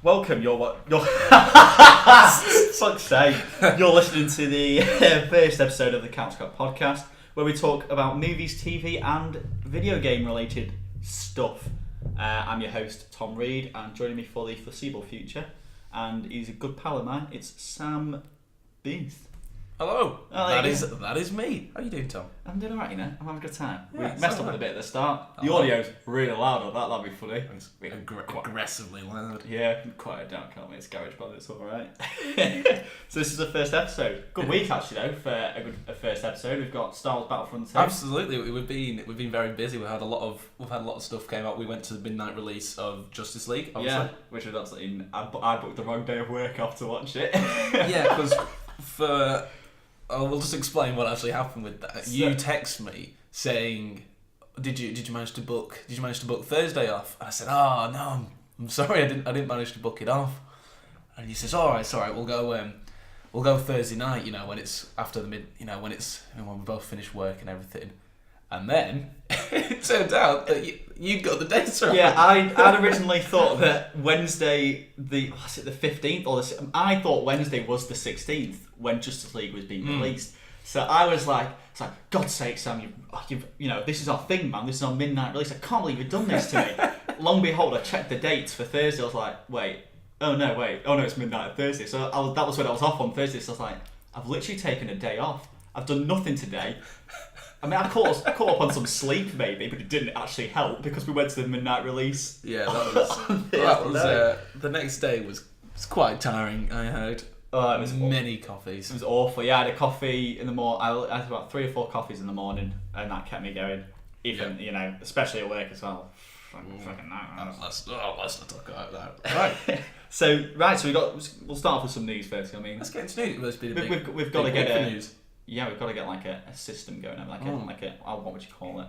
Welcome, you're fuck's sake. You're listening to the first episode of the CouchCrap podcast, where we talk about movies, TV, and video game related stuff. I'm your host, Tom Reed, and joining me for the foreseeable future, and he's a good pal of mine, it's Sam Booth. Hello. That is me. How you doing, Tom? I'm doing alright, I'm having a good time. Yeah, we messed up a bit at the start. The audio's really loud on that'd be funny. It's aggressively loud. Yeah, quiet it down, can't we? It's GarageBand, it's alright. So this is the first episode. Good week actually though for a first episode. We've got StarWars Battlefront 2. Absolutely, we've been very busy. We've had a lot of stuff came out. We went to the midnight release of Justice League, obviously. Yeah, which was absolutely. I booked the wrong day of work off to watch it. Yeah, because we'll just explain what actually happened with that. So, you text me saying, "Did you manage to book Thursday off?" And I said, "Oh no, I'm sorry, I didn't manage to book it off." And he says, "All right, it's all right. We'll go Thursday night. You know, when it's after the when we both finish work and everything." And then it turned out that you got the dates right. Yeah, I'd originally thought that Wednesday, was it the 15th or I thought Wednesday was the 16th when Justice League was being released. So I was like, it's like, God's sake, Sam, this is our thing, man. This is our midnight release. I can't believe you've done this to me. Long and behold, I checked the dates for Thursday. I was like, oh no, it's midnight on Thursday. So that was when I was off on Thursday. So I was like, I've literally taken a day off. I've done nothing today. I mean, I caught up on some sleep maybe, but it didn't actually help because we went to the midnight release. Yeah, that was the next day was quite tiring. I had many coffees. It was awful. Yeah, I had a coffee in the morning. I had about 3 or 4 coffees in the morning, and that kept me going. Even especially at work as well. Fucking night. Let's not talk about that. Right. So we'll start off with some news first. I mean, let's get into news. We've got to get news. Yeah, we've got to get like a system going. What would you call it?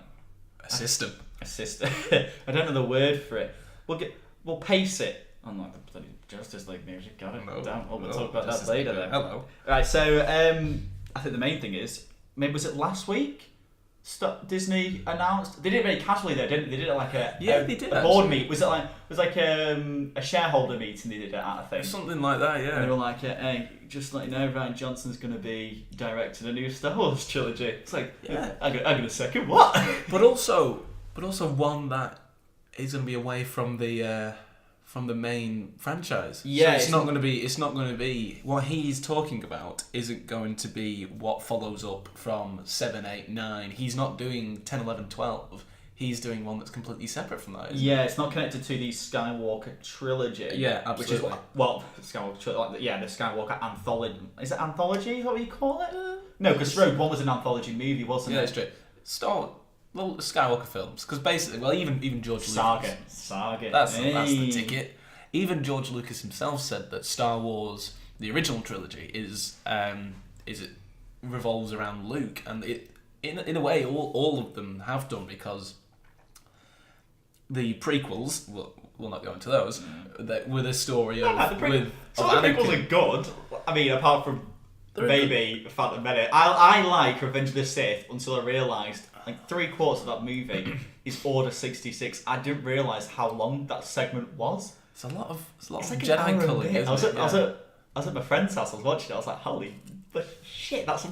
A system. A system. I don't know the word for it. We'll pace it. Unlike the bloody Justice League music. Got it. No, Damn. We'll talk about that later then. Hello. Right. So I think the main thing is maybe was it last week? Disney announced they did it very casually though, didn't they? They did it like a board meet. Was it like a shareholder meeting? They did it at, I think. Something like that, yeah. And they were like, "Hey, just to let you know, Ryan Johnson's going to be directing a new Star Wars trilogy." It's like, yeah, I'm gonna second what? but also one that is going to be away from the main franchise. Yeah, so it's not going to be what he's talking about. Isn't going to be what follows up from 7, 8, 9. He's not doing 10, 11, 12. He's doing one that's completely separate from that. Yeah, it's not connected to the Skywalker trilogy. Yeah, absolutely. Which is Skywalker trilogy. Yeah, the Skywalker anthology. Is it anthology? Is that what you call it? No, because Rogue One was an anthology movie, wasn't it? Yeah, that's true. Well, Skywalker films, because basically, even George Lucas. Saga. That's the ticket. Even George Lucas himself said that Star Wars, the original trilogy, it revolves around Luke, and it in a way all of them have done, because the prequels, we'll not go into those, that with a story of the prequels are good. I mean, apart from maybe Phantom Menace, I like Revenge of the Sith until I realised. Like 3/4 of that movie is Order 66. I didn't realise how long that segment was. It's a lot of like Jedi culling, isn't it? I was at my friend's house. I was watching it. I was like, "Holy shit! That's so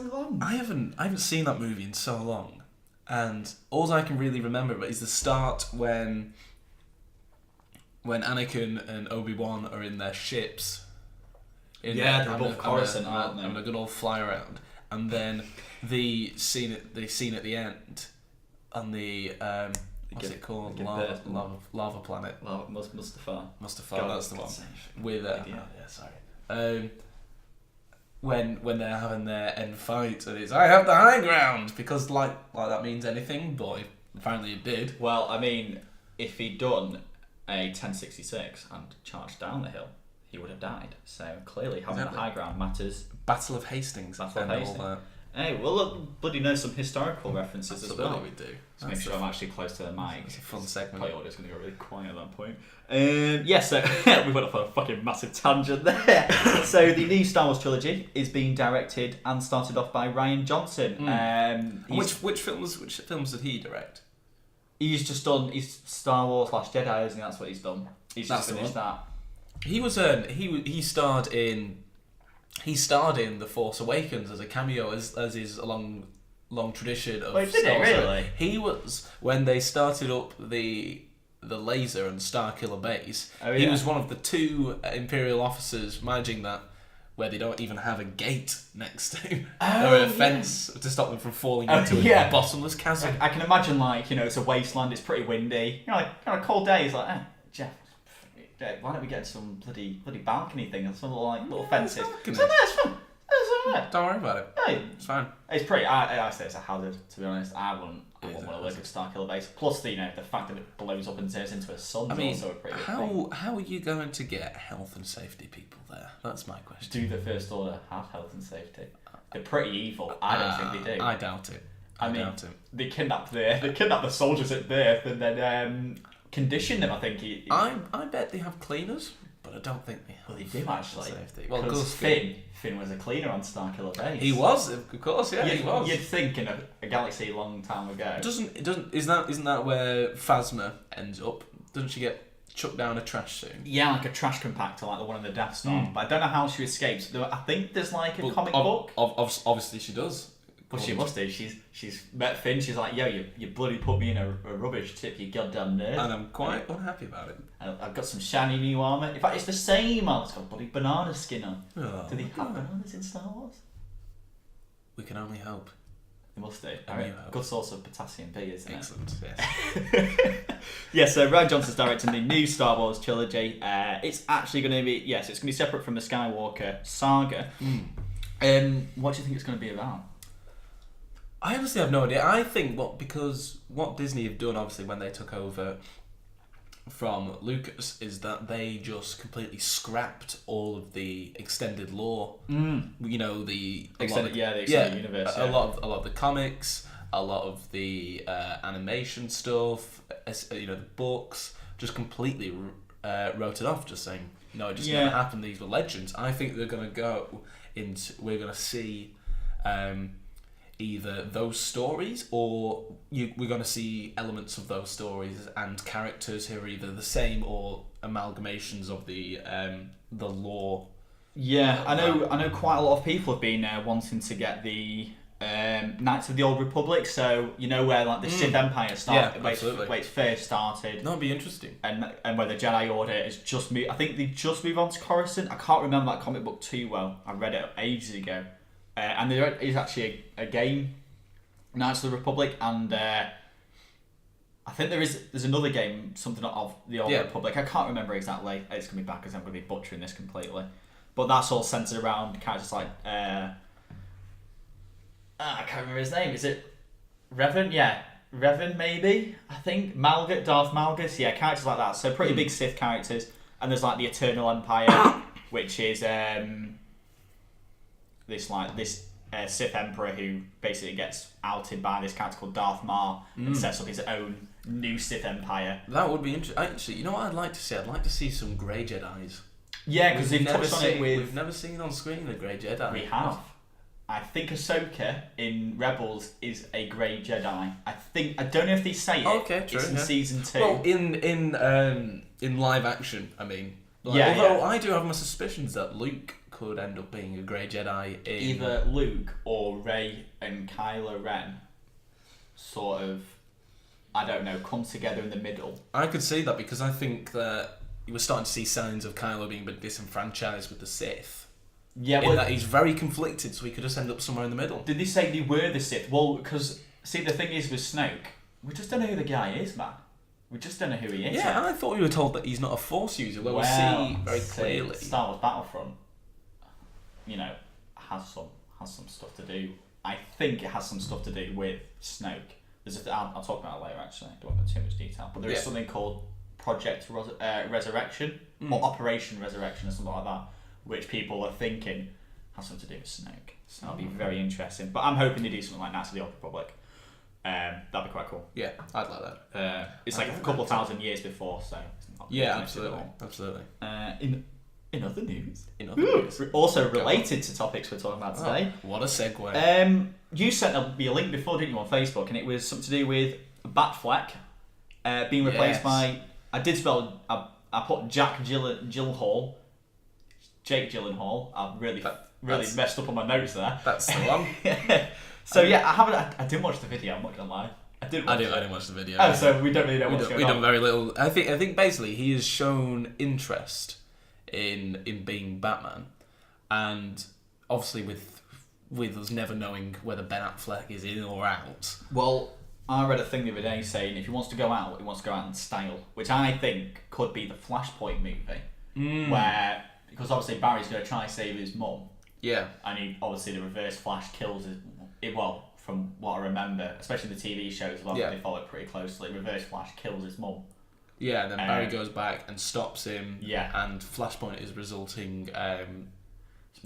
long." I haven't seen that movie in so long, and all I can really remember is the start when Anakin and Obi-Wan are in their ships. They're above Coruscant, aren't they? And a good old fly around, and then the scene at the end, on the what's it called? Lava planet. Mustafar. God, that's the one. With sorry. When they're having their end fight, and it's I have the high ground, because like that means anything, but apparently it did. Well, I mean, if he'd done a 1066 and charged down the hill, he would have died. So clearly having the high ground matters. Battle of Hastings. All that. Hey, well, look, bloody know some historical references as well. We do. So make sure I'm actually close to the mic. It's a fun segment. My audio's going to go really quiet at that point. So we went off on a fucking massive tangent there. So the new Star Wars trilogy is being directed and started off by Ryan Johnson. Which films did he direct? He's just done. He's Star Wars Last Jedi, isn't he? That's what he's done. He's just finished that. He was he starred in The Force Awakens as a cameo, as is a long tradition of Wait, Star did Wars. he really? He was when they started up the laser and Starkiller base. Oh, He yeah. was one of the 2 Imperial officers managing that, where they don't even have a gate next to or a fence to stop them from falling into a bottomless chasm. I can imagine, like, it's a wasteland. It's pretty windy. Like on a cold day, he's like, Jeff, why don't we get some bloody balcony thing and some little fences? balcony. So that's fun. Don't worry about it. Hey, It's fine. it's pretty. I say it's a hazard, to be honest. I wouldn't want to work at Starkiller Base. Plus, the fact that it blows up and turns into a sun is also a pretty good thing. How are you going to get health and safety people there? That's my question. Do the First Order have health and safety? They're pretty evil. I don't think they do. I doubt it. I mean, they kidnap the soldiers at birth and then condition them. I think. I bet they have cleaners, but I don't think they have. Well, they do actually. Safety. Well, because Finn was a cleaner on Starkiller Base. He was, of course, yeah, he was. You'd think in a galaxy a long time ago. Isn't that where Phasma ends up? Doesn't she get chucked down a trash soon? Yeah, like a trash compactor, like the one in the Death Star. But I don't know how she escapes. I think there's like a comic book. Obviously, she does. Well, she must do. She's met Finn. She's like, yo, you bloody put me in a rubbish tip, you goddamn nerd. And I'm quite unhappy about it. I've got some shiny new armour. In fact, it's the same armour. It's got bloody banana skin on. Oh, Do they have bananas in Star Wars? We can only hope. They must do. I mean, Good source of potassium B, isn't Excellent, it? Yes, so Rian Johnson's directing the new Star Wars trilogy. It's actually going to be, it's going to be separate from the Skywalker saga. What do you think it's going to be about? I honestly have no idea. I think because what Disney have done, obviously, when they took over from Lucas, is that they just completely scrapped all of the extended lore. The extended universe. A lot of the comics, a lot of the animation stuff, the books, just completely wrote it off, just saying no, it just never happened. These were legends. I think they're going to go into. We're going to see. Either those stories or we're going to see elements of those stories and characters who are either the same or amalgamations of the lore. Yeah, I know quite a lot of people have been wanting to get the Knights of the Old Republic, so where like the Sith Empire started, where it first started. That'd be interesting. And where the Jedi Order is just moved. I think they just moved on to Coruscant. I can't remember that comic book too well. I read it ages ago. And there is actually a game, Knights of the Republic, and I think there's another game, something of the Old Republic. I can't remember exactly. It's going to be back because I'm going to be butchering this completely. But that's all centered around characters like I can't remember his name. Is it Revan? Yeah, Revan maybe. I think Darth Malgus. Yeah, characters like that. So pretty big Sith characters. And there's like the Eternal Empire, which is this Sith Emperor who basically gets outed by this character called Darth Maul and sets up his own new Sith Empire. That would be interesting. Actually, you know what I'd like to see? I'd like to see some Grey Jedis. Yeah, because they've touched on it with... We've never seen on screen the Grey Jedi. We have. I think Ahsoka in Rebels is a Grey Jedi. I don't know if they say it. Okay, true. It's in season 2. Well, in live action, I mean. Although I do have my suspicions that Luke could end up being a Grey Jedi in... Either Luke or Rey and Kylo Ren sort of, I don't know, come together in the middle. I could see that because I think that you were starting to see signs of Kylo being a bit disenfranchised with the Sith. Yeah, in that he's very conflicted, so he could just end up somewhere in the middle. Did they say they were the Sith? Well, because, see, the thing is with Snoke, we just don't know who the guy is, man. We just don't know who he is. Yeah, I thought we were told that he's not a Force user. Well, we see very clearly. Star Wars Battlefront, has some stuff to do. I think it has some stuff to do with Snoke. I'll talk about it later, actually. I don't want to go into too much detail. But there is something called Project Resurrection, or Operation Resurrection, or something like that, which people are thinking has something to do with Snoke. So that'll be very interesting. But I'm hoping they do something like Knights of the Old Republic. That'd be quite cool. Yeah, I'd like that. It's like a couple of thousand years before, so it's not absolutely. In other news, also related to topics we're talking about today. What a segue! You sent me a link before, didn't you, on Facebook, and it was something to do with Batfleck being replaced Yes. by. I did spell. I put Jake Gyllenhaal. I've really messed up on my notes there. That's the one. So I didn't watch the video. I'm not gonna lie. I didn't watch the video. Oh, so we don't really know what's going on. We've done very little. I think basically he has shown interest in being Batman, and obviously with us never knowing whether Ben Affleck is in or out. Well, I read a thing the other day saying if he wants to go out, he wants to go out in style, which I think could be the Flashpoint movie, where because obviously Barry's going to try and save his mum. Yeah. And obviously the Reverse Flash kills his. Well, from what I remember, especially the TV shows, they follow it pretty closely. Reverse Flash kills his mum. Yeah, and then Barry goes back and stops him. Yeah. And Flashpoint is resulting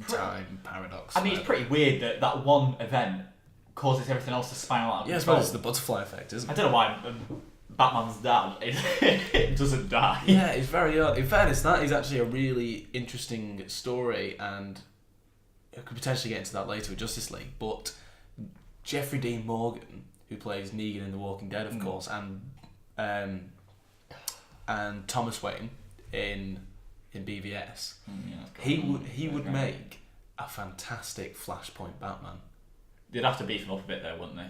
time paradox. I mean, it's pretty weird that one event causes everything else to spiral out of I control. suppose it's the butterfly effect, isn't it? I don't know why Batman's dad it doesn't die. Yeah, it's very odd. In fairness, that is actually a really interesting story, and I could potentially get into that later with Justice League, but Jeffrey Dean Morgan, who plays Negan in The Walking Dead, of course, and Thomas Wayne in BVS, he would make a fantastic Flashpoint Batman. They'd have to beef him up a bit though, wouldn't they?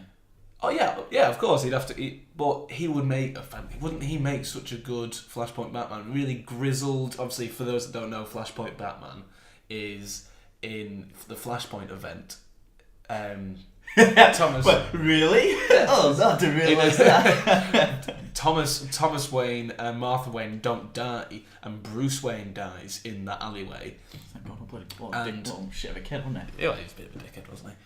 Oh yeah, of course he'd have to. But he would make wouldn't he make such a good Flashpoint Batman? Really grizzled. Obviously, for those that don't know, Flashpoint Batman is in the Flashpoint event. Thomas. But really? Oh, I didn't realise that. Thomas Wayne and Martha Wayne don't die, and Bruce Wayne dies in that alleyway. Thank God, what a little shit of a kid, wasn't he? Yeah, he's a bit of a dickhead, wasn't he?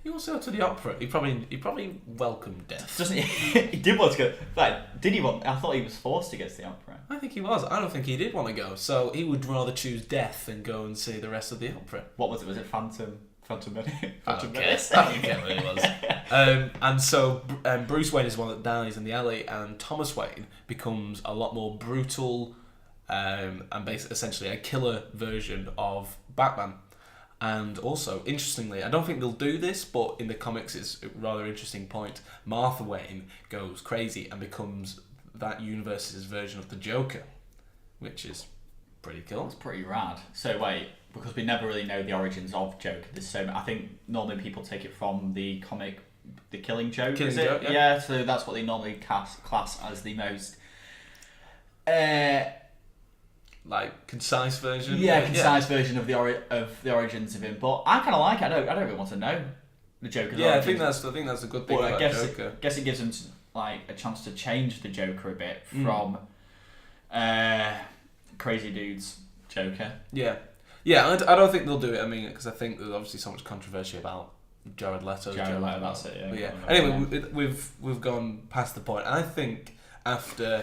He wants to go to the opera. He probably welcomed death. Doesn't he? He did want to go. Like, did he want? I thought he was forced to go to the opera. I think he was. I don't think he did want to go. So he would rather choose death than go and see the rest of the opera. What was it? Was it Phantom Menace? I don't care what it was. And so Bruce Wayne is the one that dies in the alley, and Thomas Wayne becomes a lot more brutal and basically essentially a killer version of Batman. And also, interestingly, I don't think they'll do this, but in the comics it's a rather interesting point. Martha Wayne goes crazy and becomes that universe's version of the Joker, which is pretty cool. It's pretty rad. So wait, because we never really know the origins of Joker, I think normally people take it from the comic The Killing Joke, Killing is it? Joke, yeah. Yeah, so that's what they normally class as the most... concise version. Version of the origins of him. But I kind of like it. I don't really want to know the Joker's origins. I think that's a good thing about Joker. I guess it gives him a chance to change the Joker a bit from crazy dude's Joker. Yeah, I don't think they'll do it. I mean, because I think there's obviously so much controversy about Jared Leto. That's it. Yeah. But yeah. Anyway, we've gone past the point. I think. After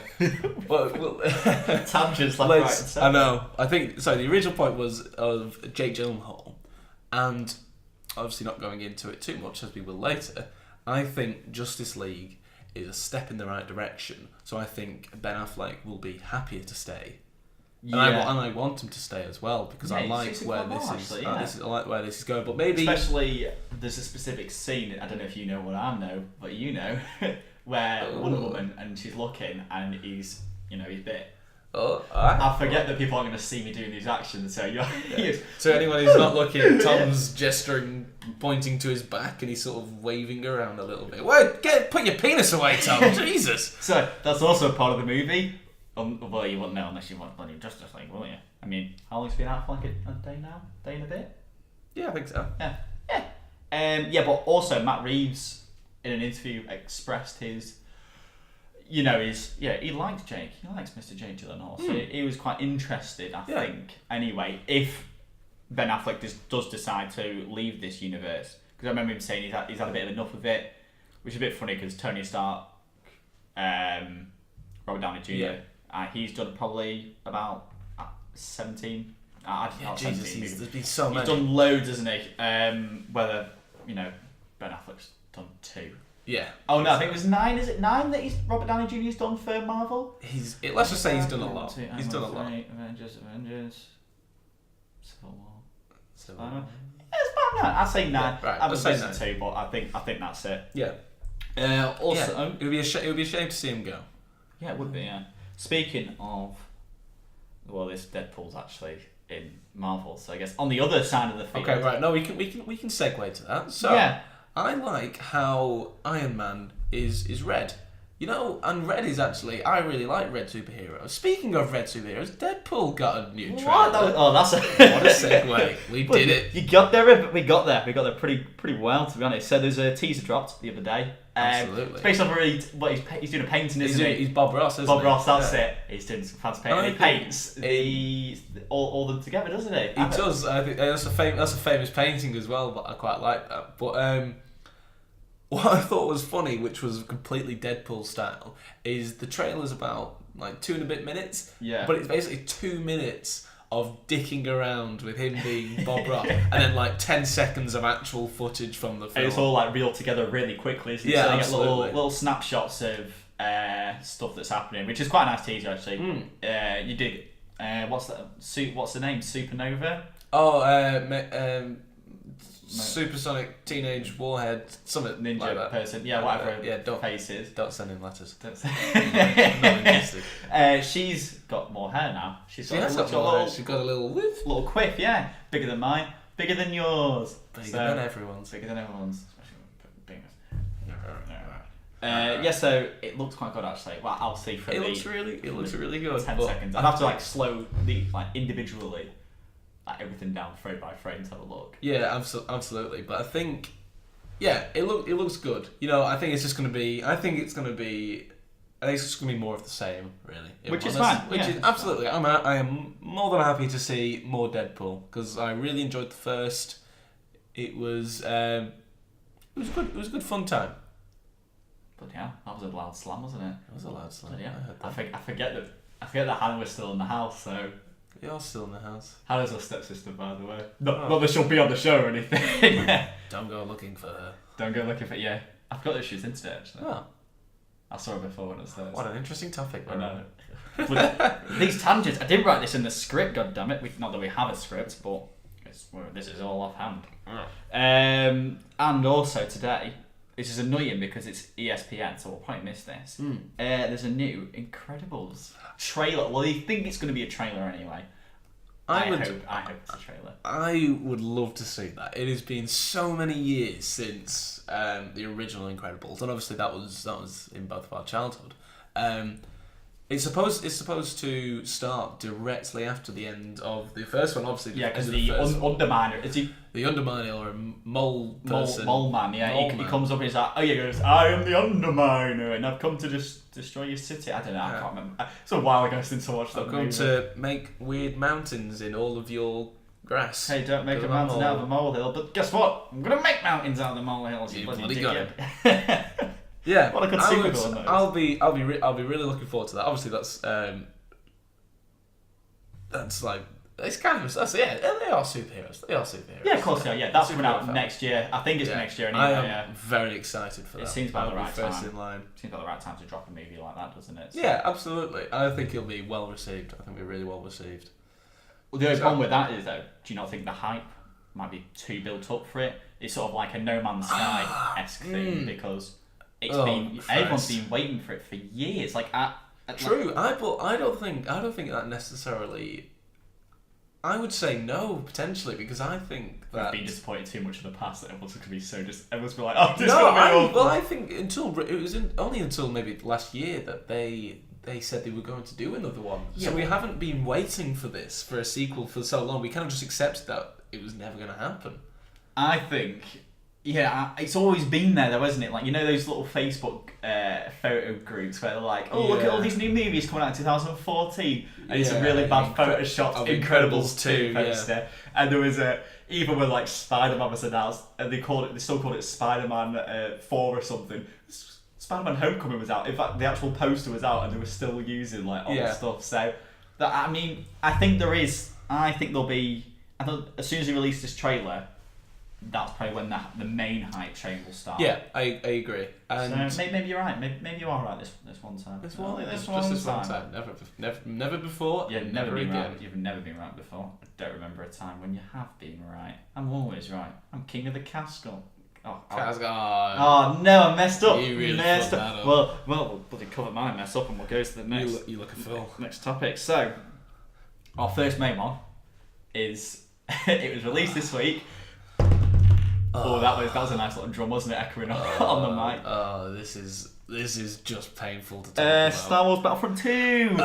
tangents left, right, and centre. I know. I think the original point was of Jake Gyllenhaal, and obviously not going into it too much as we will later. I think Justice League is a step in the right direction. So I think Ben Affleck will be happier to stay, and I want him to stay as well because I like where this is. I like where this is going, but maybe especially there's a specific scene. I don't know if you know what I know, but you know. Where Wonder Woman and she's looking and he's bit. I forget that people aren't going to see me doing these actions. So So anyone who's not looking, Tom's gesturing, pointing to his back, and he's sort of waving around a little bit. Well, put your penis away, Tom. Jesus. So that's also part of the movie. Well, you wouldn't know unless you want bloody Justice League, will you? I mean, how long's it been out for? Like a day now? Day and a bit? Yeah, I think so. Yeah. But also Matt Reeves in an interview expressed his he likes Jake. He likes Mr. Jake Gyllenhaal. So he was quite interested, I think, anyway, if Ben Affleck does decide to leave this universe. Because I remember him saying he's had a bit of enough of it, which is a bit funny because Tony Stark, Robert Downey Jr., he's done probably about 17. Jesus, there's been so many. He's done loads, hasn't he? Whether, Ben Affleck's done 2. Yeah. Oh no, I think it was 9. Is it 9 that Robert Downey Jr.'s done for Marvel? Let's just say he's done a lot. He's done a lot. Avengers, Civil War. It's about 9. I'd say 9. Yeah, right. I was saying 2, but I think that's it. Yeah. Also, it would be a shame to see him go. Yeah, it would be. Yeah. Speaking of, well, this Deadpool's actually in Marvel, so I guess on the other side of the field. Okay, right. No, we can segue to that. So Yeah. I like how Iron Man is red. You know, and red is actually, I really like red superheroes. Speaking of red superheroes, Deadpool got a new trailer. What? Oh, that's a What a segue. We did it. You got there, but we got there pretty well, to be honest. So there's a teaser dropped the other day. Absolutely. It's based on he's doing a painting, isn't he? He's Bob Ross, isn't Bob he? Ross, that's it. He's doing some fancy painting. I He paints all them together, doesn't he? He does. I think that's a famous painting as well, but I quite like that. But what I thought was funny, which was completely Deadpool style, is the trailer's about like 2 and a bit minutes. Yeah. But it's basically 2 minutes of dicking around with him being Bob Ross, and then like 10 seconds of actual footage from the film. And it's all like reeled together really quickly, isn't it? Yeah, so you get absolutely. little snapshots of stuff that's happening, which is quite a nice teaser actually. You did. What's the name? Supernova. Oh, Supersonic Teenage Warhead, something Ninja like that. person. Yeah, whatever. Yeah, don't faces. Don't send in letters. Don't I'm not interested. She's got more hair now. She's She has got more hair. She's got a little whiff. little quiff, yeah. Bigger than mine. Bigger than yours. Bigger than everyone's. Bigger than everyone's. Yeah, so it looks quite good actually. Well, I'll see from It looks really good. 10 seconds. I'd have to like slow the individually everything down frame by frame to have a look. Yeah, absolutely. But I think, yeah, it looks good. You know, I think it's just gonna be. I think it's just gonna be more of the same, really. Which is fine. Which is absolutely. I am more than happy to see more Deadpool because I really enjoyed the first. It was good. It was a good fun time. But yeah, that was a loud slam, wasn't it? It was a loud slam. Yeah, I heard that. I forget that Hannah was still in the house. So You're still in the house. Hannah's our stepsister, by the way. Not that she'll be on the show or anything. Don't go looking for her. Don't go looking for I forgot that she was in today actually. Oh, I saw her before when it was there. what an interesting topic. I know. But these tangents, I didn't write this in the script, goddammit. Not that we have a script, but this is all offhand. And also today, this is annoying because it's ESPN, so we'll probably miss this. There's a new Incredibles trailer. Well, you think it's going to be a trailer anyway. I hope it's a trailer. I would love to see that. It has been so many years since the original Incredibles, and obviously that was in both of our childhood. It's supposed to start directly after the end of the first one, obviously. Yeah, because the Underminer, is he? The Underminer or a mole person. Mole man, yeah. He comes up and he's like, he goes, I am the Underminer and I've come to destroy your city. I don't know, I can't remember. It's a while ago since I watched that movie. I've come to make weird mountains in all of your grass. Hey, don't make a mountain out of a molehill, but guess what? I'm going to make mountains out of the molehills, you bloody dickhead. Yeah, what a good sequel. I'll be really looking forward to that. Obviously, that's like it's kind of they are superheroes. Yeah, of course they are. Yeah, that's coming out next year. I think it's next year. Anyway, I am very excited for that. It seems about the right time. First in line. Seems like the right time to drop a movie like that, doesn't it? So. Yeah, absolutely. I think it'll be well received. I think it'll be really well received. Well, the only problem with that is though, do you not think the hype might be too built up for it? It's sort of like a No Man's Sky-esque thing because. Everyone's been waiting for it for years. True. I don't think that necessarily. I would say no potentially because I think that we've been disappointed too much in the past that everyone's going to be so everyone's been like, oh, this no. I think only until maybe last year that they said they were going to do another one. Yeah, so we haven't been waiting for a sequel for so long. We kind of just accepted that it was never going to happen. I think. Yeah, it's always been there though, isn't it? Like, you know those little Facebook photo groups where they're like, look at all these new movies coming out in 2014 and it's a really bad photoshopped Incredibles 2 poster. Yeah. And there was even when like Spider-Man was announced and they still called it Spider-Man 4 or something. Spider-Man Homecoming was out. In fact, the actual poster was out and they were still using like all the stuff. So, I think there'll be, as soon as they release this trailer, that's probably when the main hype train will start. Yeah, I agree. And so maybe you're right. Maybe you are right this one time. This one time. Never before. Yeah, never been again. Right. You've never been right before. I don't remember a time when you have been right. I'm always right. I'm king of the castle. Oh no, I messed up. You really messed fucked that up. Well, we'll bloody cover my mess up and we'll go to the next. You look a fool. Next topic. So, our first main one is it was released this week. Oh, that was a nice little drum, wasn't it? Echoing on the mic. Oh, this is just painful to talk about. Star Wars Battlefront 2.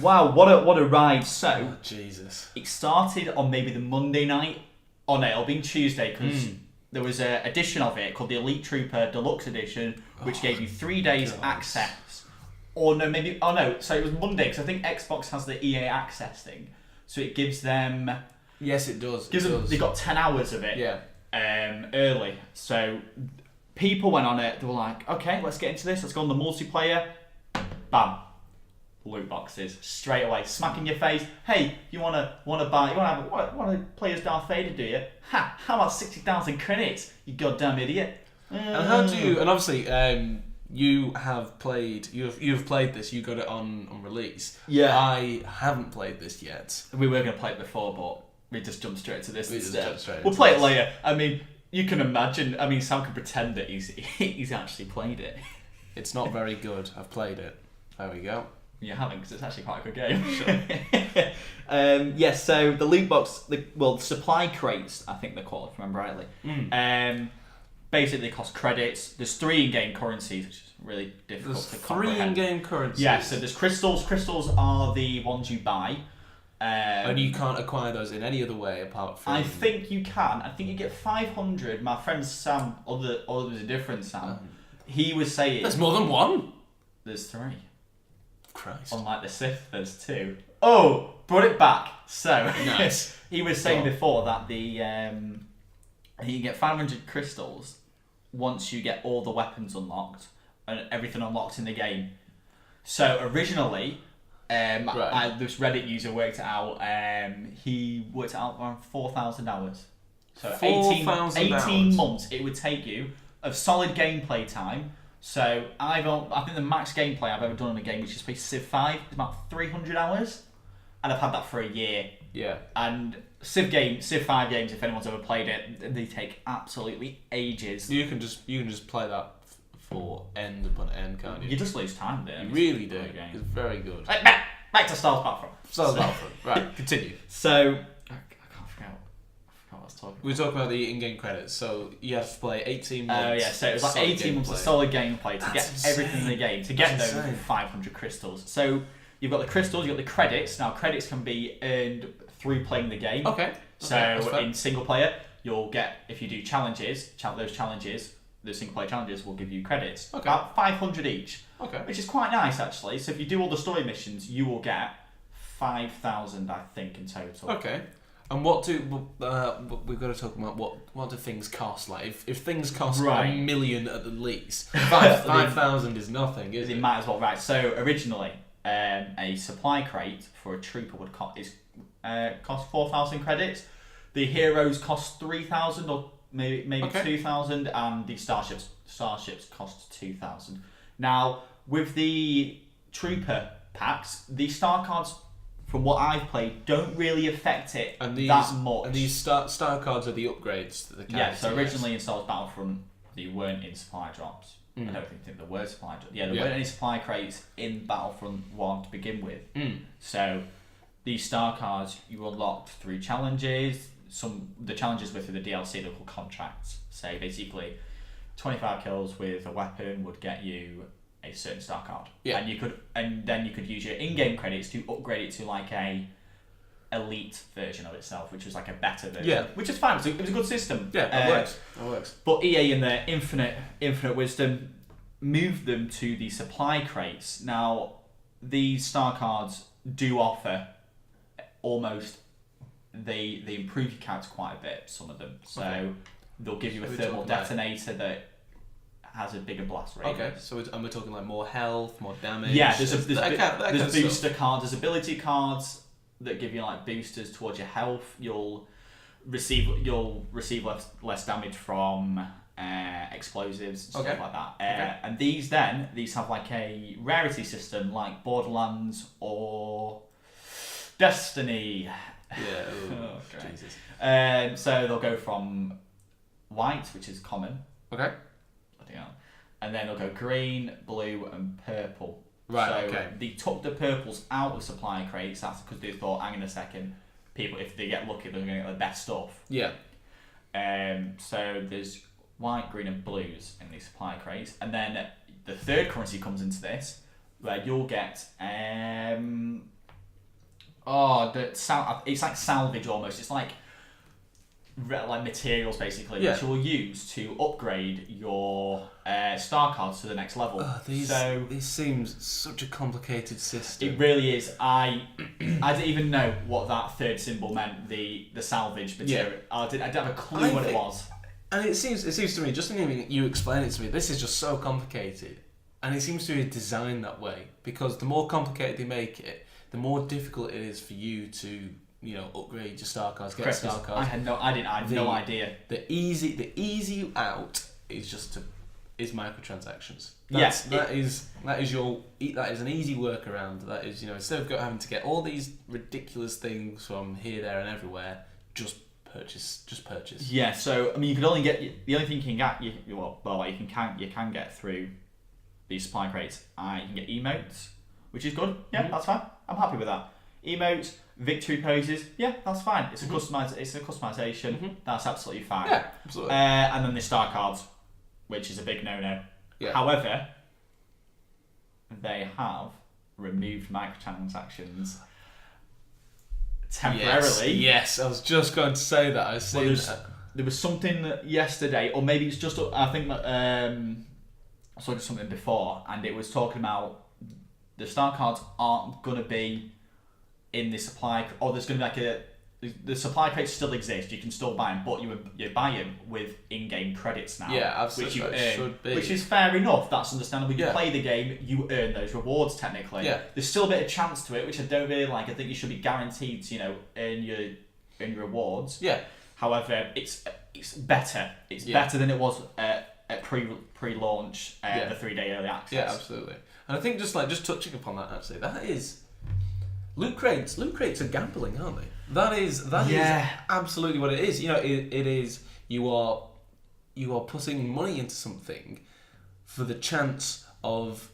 Wow, what a ride! So, Jesus. It started on maybe the Monday night. Oh no, it'll be Tuesday because there was an edition of it called the Elite Trooper Deluxe Edition, which gave you 3 days access. Or no, maybe. Oh no, so it was Monday because I think Xbox has the EA Access thing, so it gives them. Yes, it does. They got 10 hours of it. Yeah. Early, so people went on it. They were like, okay, let's get into this. Let's go on the multiplayer. Bam. Loot boxes straight away, smack in your face. Hey, you wanna play as Darth Vader, do you? Ha! How about 60,000 credits? You goddamn idiot! And how do you? And obviously, you have played. You've played this. You got it on release. Yeah. I haven't played this yet. We were gonna play it before, but we just jumped straight to this instead. We'll play it later. I mean, you can imagine. I mean, Sam can pretend that he's actually played it. It's not very good. I've played it. There we go. You haven't, because it's actually quite a good game. Sure. Yes, so the loot box, the supply crates, I think they're called, if I remember rightly. Basically, they cost credits. There's 3 in-game currencies, which is really difficult to comprehend. 3 in-game currencies? Yeah, so there's crystals. Crystals are the ones you buy. And you can't acquire those in any other way apart from... I think you can. I think you get 500. My friend Sam, there's a different Sam, he was saying... There's more than one? There's 3. Christ. Unlike the Sith, there's 2. Oh, brought it back. So nice. He was saying before that you get 500 crystals once you get all the weapons unlocked and everything unlocked in the game. So originally, this Reddit user worked it out. He worked it out around 4,000 hours. So 18 months it would take you of solid gameplay time. So I think the max gameplay I've ever done in a game, which is play Civ 5, is about 300 hours, and I've had that for a year. Yeah. And Civ 5 games, if anyone's ever played it, they take absolutely ages. You can just play that for end upon end, can't you? You just lose time there. You really do. It's very good. Back to StarWars Battlefront. StarWars Battlefront. Right, continue. So I can't forget what I was talking about. We were talking about the in-game credits. So you have to play 18 months. Oh yeah, so it was like 18 months of solid gameplay to get insane. everything in the game, to get those 500 crystals. So you've got the crystals, you've got the credits. Now credits can be earned through playing the game. Okay. So in single player, you'll get, if you do challenges, the single player challenges will give you credits. Okay. About 500 each. Okay. Which is quite nice actually. So if you do all the story missions, you will get 5,000, I think, in total. Okay. And what do we've got to talk about? What do things cost? Like if things cost $1 million at the least, 5,000 is nothing, is it? It might as well, right? So originally, a supply crate for a trooper would cost 4,000 credits. The heroes cost 3,000 or maybe 2,000, and the starships cost 2,000. Now with the trooper packs, the star cards, from what I've played, don't really affect it that much. And these star cards are the upgrades that the characters. Yeah, so originally in Star Wars Battlefront, they weren't in supply drops. I don't think there were supply drops. Yeah, there weren't any supply crates in Battlefront 1 to begin with. So these star cards you unlocked through challenges. The challenges were through the DLC, they're called contracts. So basically, 25 kills with a weapon would get you a certain star card. Yeah. And then you could use your in-game credits to upgrade it to like a elite version of itself, which was like a better version. Yeah. Which is fine. It was a good system. Yeah, it works. But EA in their infinite wisdom moved them to the supply crates. Now, these star cards do offer almost they improve your character quite a bit, some of them. So they'll give you a thermal detonator that has a bigger blast radius. Okay, so we're talking like more health, more damage. Yeah, there's booster stuff. cards, there's ability cards that give you like boosters towards your health. You'll receive less damage from explosives and stuff like that. And these have like a rarity system like Borderlands or Destiny. Yeah. Oh, great. Jesus. So they'll go from white, which is common. Okay. Bloody hell. And then they'll go green, blue, and purple. Right. So Okay. they took the purples out of supply crates. That's because they thought, hang on a second, people, if they get lucky, they're going to get the best stuff. Yeah. So there's white, green, and blues in these supply crates, and then the third currency comes into this, where you'll get it's like salvage almost. It's like materials basically, which you'll use to upgrade your star cards to the next level. This seems such a complicated system. It really is. I didn't even know what that third symbol meant. The salvage material. Yeah. I didn't have a clue what it was. And it seems to me, just in you explain it to me, this is just so complicated, and it seems to be designed that way because the more complicated they make it, the more difficult it is for you to upgrade your star cards, get star cards. I had no idea. The easy out is microtransactions. That is an easy workaround. That is, instead of having to get all these ridiculous things from here, there, and everywhere, just purchase. Yeah. So I mean, you can only get the only thing you can get. You can get through these supply crates. You can get emotes, which is good. Yeah, that's fine. I'm happy with that. Emotes, victory poses. Yeah, that's fine. It's a customization. Mm-hmm. That's absolutely fine. Yeah, absolutely. And then the star cards, which is a big no-no. Yeah. However, they have removed microtransactions temporarily. Yes, I was just going to say that. I see that. There was something yesterday, or maybe it's just, I think I saw just something before, and it was talking about the star cards aren't going to be in the supply, or there's going to be the supply crates still exist, you can still buy them, but you buy them with in-game credits now. Yeah, absolutely. Which you earn, which is fair enough, that's understandable. You play the game, you earn those rewards technically. Yeah. There's still a bit of chance to it, which I don't really like. I think you should be guaranteed to, earn your rewards. Yeah. However, it's better. It's better than it was at pre-launch, the 3-day early access. Yeah, absolutely. And I think just touching upon that actually, that is loot crates. Loot crates are gambling, aren't they? That is absolutely what it is. It is you are putting money into something for the chance of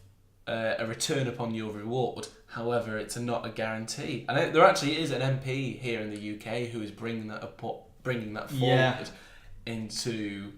a return upon your reward. However, it's not a guarantee. And there actually is an MP here in the UK who is bringing that forward into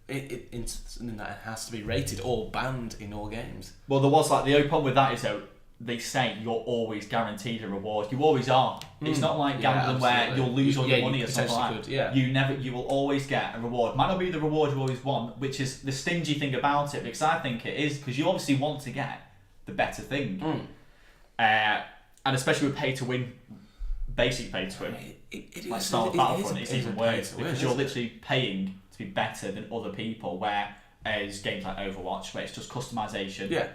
something that has to be rated or banned in all games. Well, there was the only problem with that is though they say you're always guaranteed a reward. You always are. It's not like gambling where you'll lose all your money or something like that. You will always get a reward. Might not be the reward you always want, which is the stingy thing about it, because I think it is, because you obviously want to get the better thing. And especially with pay to win, basic pay to win, like StarWars Battlefront, it's even worse because you're literally paying to be better than other people, whereas games like Overwatch, where it's just customization,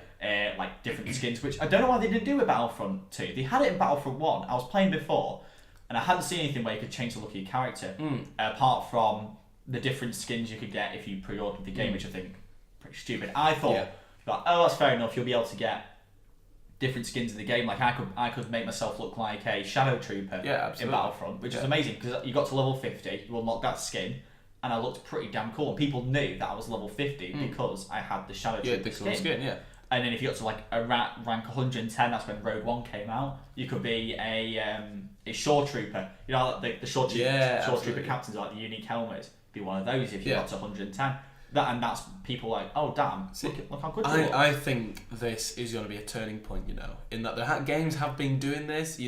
like different skins, which I don't know why they didn't do with Battlefront 2. They had it in Battlefront 1. I was playing before, and I hadn't seen anything where you could change the look of your character, apart from the different skins you could get if you pre-ordered the game, which I think pretty stupid. I thought, that's fair enough, you'll be able to get different skins in the game. Like I could make myself look like a Shadow Trooper in Battlefront, which is amazing because you got to level 50, you unlock that skin, and I looked pretty damn cool. And people knew that I was level 50 because I had the Shadow Trooper skin. And then if you got to like a rank 110, that's when Rogue One came out. You could be a Shore Trooper. You know, the Shore Trooper captains like the unique helmets. Be one of those if you got to 110. That's people like, oh damn, look how good you are. I think this is going to be a turning point, in that the games have been doing this, is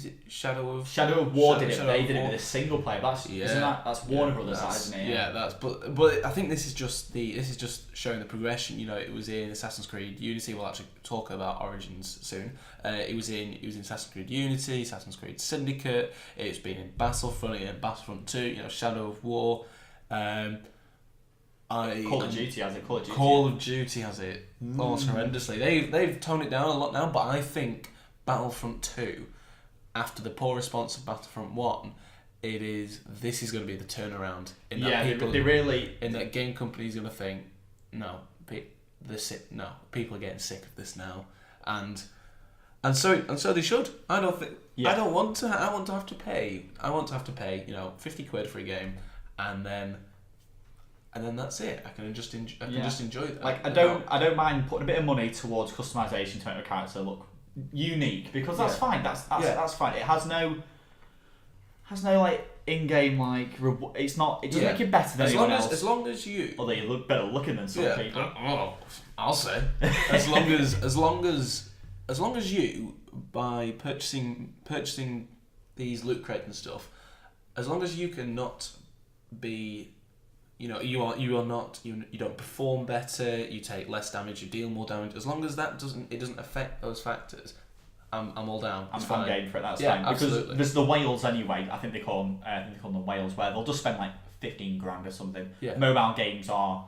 it Shadow of War did it, they did it with a single player. That's Warner Brothers, isn't it? Yeah, but I think this is just showing the progression. It was in Assassin's Creed Unity. We'll actually talk about Origins soon. It was in Assassin's Creed Unity, Assassin's Creed Syndicate. It's been in Battlefront, Battlefront 2. Shadow of War. Call of Duty has it. Call of Duty has it. Horrendously. They've toned it down a lot now, but I think Battlefront 2, after the poor response of Battlefront 1, this is going to be the turnaround. In that game company's going to think, no, people are getting sick of this now, and And so they should. I don't think. Yeah. I don't want to. I want to have to pay. I want to have to pay. £50 for a game, and then that's it. I can just enjoy that. Like I don't mind putting a bit of money towards customization to make a character look unique, because that's fine. That's fine. It has no like in-game like it's not. It doesn't make you better than anyone else. As long as you. Although you look better looking than some people. I'll say. As long as you, by purchasing these loot crates and stuff, as long as you can not be, you don't perform better, you take less damage, you deal more damage. As long as that doesn't affect those factors, I'm all down. I'm game for it. That's yeah, fine. Absolutely. Because there's the whales anyway. I think they call them the whales, where they'll just spend like 15 grand or something. Yeah. Mobile games are,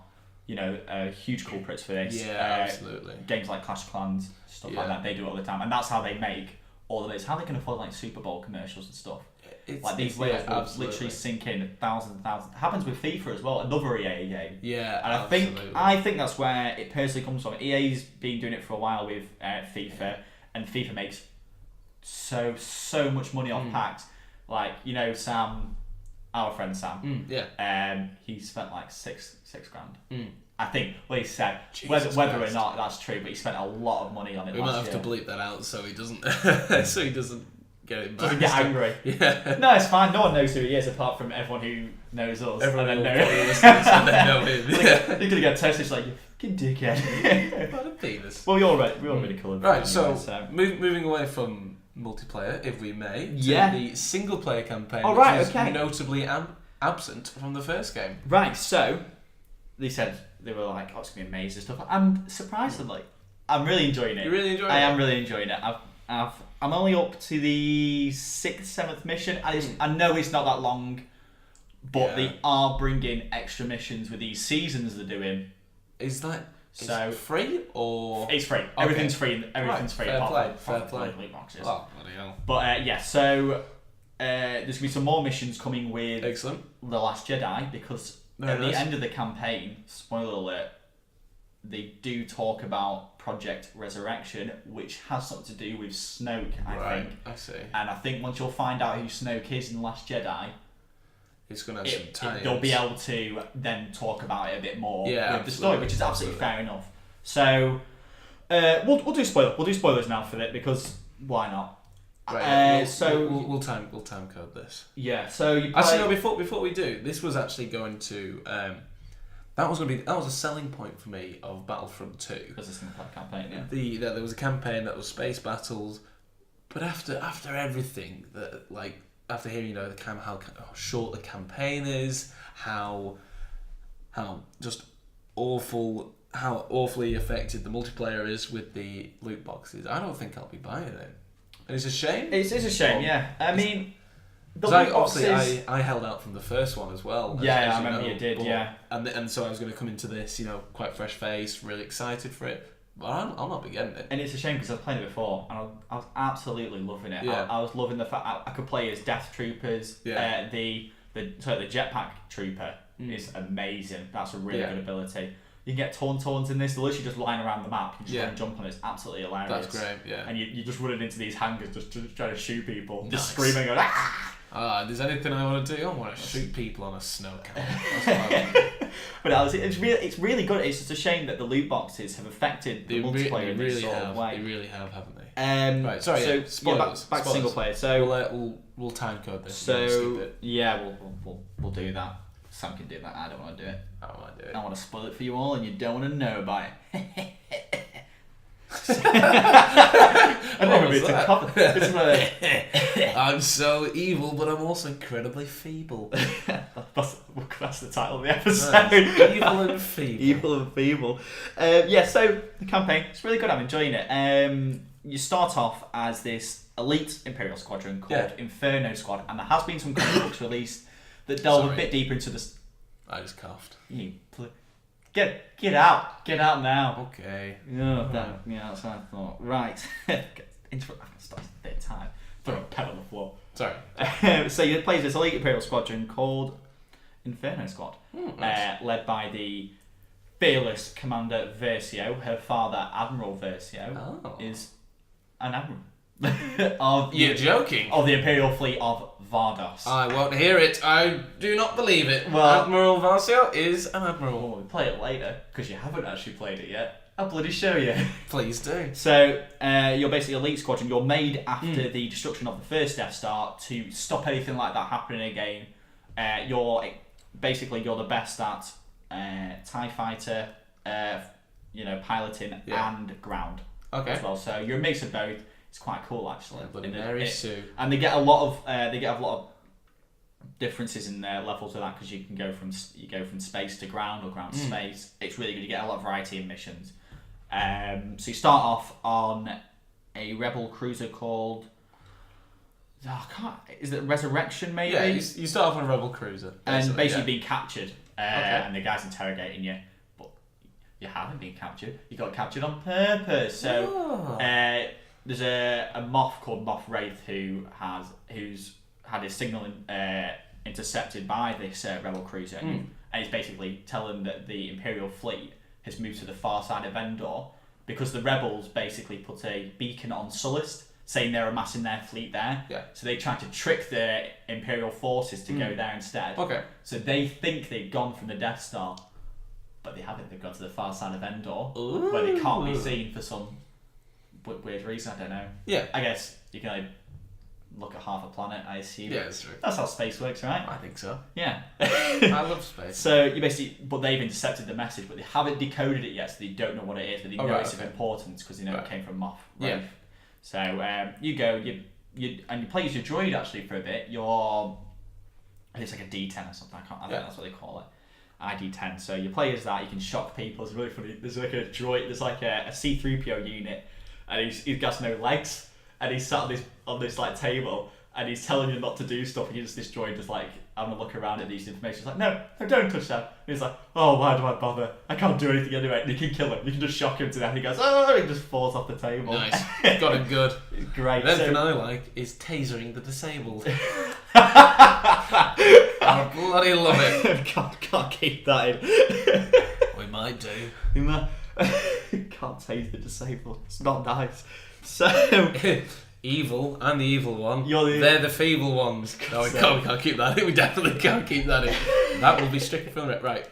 huge culprits for this. Yeah, absolutely. Games like Clash of Clans, stuff like that, they do it all the time, and that's how they make all of it. It's how they can afford like Super Bowl commercials and stuff. These whales will literally sink in thousands and thousands. It happens with FIFA as well, another EA game. Yeah, and I think that's where it personally comes from. EA's been doing it for a while with FIFA, and FIFA makes so much money off packs. Like Sam, our friend Sam. He spent like six grand. I think what he said. Whether or not that's true, but he spent a lot of money on it. We might have to bleep that out so he doesn't get it. Doesn't get angry. Yeah. No, it's fine. No one knows who he is apart from everyone who knows us. Everyone and then know him. You're gonna get tested like you fucking dickhead. What a penis. Well, we all really cool. Right. So moving away from multiplayer, if we may, to the single player campaign, which is notably absent from the first game. Right. So they said they were like, "Oh, it's gonna be amazing stuff," and surprisingly, I'm really enjoying it. You're really enjoying it? I am really enjoying it. I'm only up to the 6th, 7th mission. I know it's not that long, but they are bringing extra missions with these seasons they're doing. Is it free or? It's free. Okay. Everything's free. Everything's free. Fair play. Loot boxes. Oh, bloody hell. But so there's gonna be some more missions coming with Excellent. The Last Jedi, because at the end of the campaign, spoiler alert, they do talk about Project Resurrection, which has something to do with Snoke, I think. I see. And I think once you'll find out who Snoke is in The Last Jedi, it's going to have some tie-ins. They'll be able to then talk about it a bit more with the story, which is absolutely fair enough. So we'll do spoilers now for it, because why not? Right. We'll time code this. Yeah. So you actually no. Before we do, this was actually going to. That was a selling point for me of Battlefront 2. Because it's a campaign, yeah. There was a campaign that was space battles, but after everything after hearing how short the campaign is, how just awfully affected the multiplayer is with the loot boxes, I don't think I'll be buying it. And it's a shame. It's a shame, yeah. I mean. I held out from the first one as well. I remember you did, And so I was going to come into this, quite fresh faced, really excited for it. But I'll not be getting it. And it's a shame because I've played it before and I was absolutely loving it. Yeah. I was loving the fact I could play as Death Troopers. Yeah. The jetpack trooper is amazing. That's a really good ability. You can get Tauntauns in this. They're literally just lying around the map. You just run and jump on it. It's absolutely hilarious. That's great, yeah. And you're just running into these hangars just trying to shoot people. Nice. Just screaming going, ah! There's anything I want to do? I want to shoot people on a snow camp. That's what I want to do. But it's really good. It's just a shame that the loot boxes have affected the multiplayer in this sort of way. They really have, haven't they? Right, sorry. So spoilers. Back to single player. So we'll time code this. So we'll do that. Sam can do that. I don't want to do it. I don't want to do it. I want to spoil it for you all, and you don't want to know about it. I'm so evil, but I'm also incredibly feeble. That's the title of the episode. Nice. Evil and feeble. Evil and feeble. So the campaign, it's really good. I'm enjoying it. You start off as this elite Imperial squadron called Inferno Squad, and there has been some comic books released that delve a bit deeper into this. I just coughed. Get out now. Okay. That's what I thought. Right. I can start the third time. Throw a pen on the floor. Sorry. So you play this elite Imperial squadron called Inferno Squad, nice. led by the fearless Commander Versio. Her father, Admiral Versio, is an admiral. You're joking. Of the Imperial fleet of Vardos. I won't hear it. I do not believe it. Well, Admiral Varsio is an admiral. Well, we'll play it later, because you haven't actually played it yet. I'll bloody show you. Please do. So, you're basically Elite Squadron. You're made after the destruction of the first Death Star to stop anything like that happening again. You're the best at TIE fighter, piloting and ground as well. So you're a mix of both. It's quite cool actually. And they get a lot of differences in levels of that, because you go from space to ground or ground to space. It's really good. You get a lot of variety in missions. So you start off on a rebel cruiser called is it Resurrection maybe? Yeah, you start off on a rebel cruiser and basically being captured, and the guy's interrogating you, but you haven't been captured. You got captured on purpose. So there's a Moff called Moff Wraith who's had his signal intercepted by this rebel cruiser, and he's basically telling that the Imperial fleet has moved to the far side of Endor because the rebels basically put a beacon on Sullust saying they're amassing their fleet there. Yeah. So they tried to trick the Imperial forces to go there instead. Okay. So they think they've gone from the Death Star, but they haven't. They've gone to the far side of Endor, where they can't be seen for some weird reason. I don't know. Yeah. I guess you can only look at half a planet, I assume. Yeah, that's true. That's how space works, right? I think so. Yeah. I love space. So you but they've intercepted the message, but they haven't decoded it yet, so they don't know what it is, but they know it's of importance because they know it came from Moff. Right? Yeah. So you go, you play as your droid actually for a bit. It's like a D10 or something. I think that's what they call it. ID10. So you play as that. You can shock people. It's really funny. There's like a droid. There's like a C-3PO unit, and he's got no legs, and he's sat on this like table, and he's telling you not to do stuff. And you just this droid just like having a look around at these information. He's like, no, don't touch that. And he's like, oh, why do I bother? I can't do anything anyway. And you can kill him. You can just shock him to death. He goes, oh, he just falls off the table. Nice. Got him good. It's great. Anything I like is tasering the disabled. I bloody love it. Can't keep that in. We might do. Can't tase the disabled. It's not nice. So evil and the evil one. They're the feeble ones. No, we can't keep that in. We definitely can't keep that in. That will be stricken from it. Right.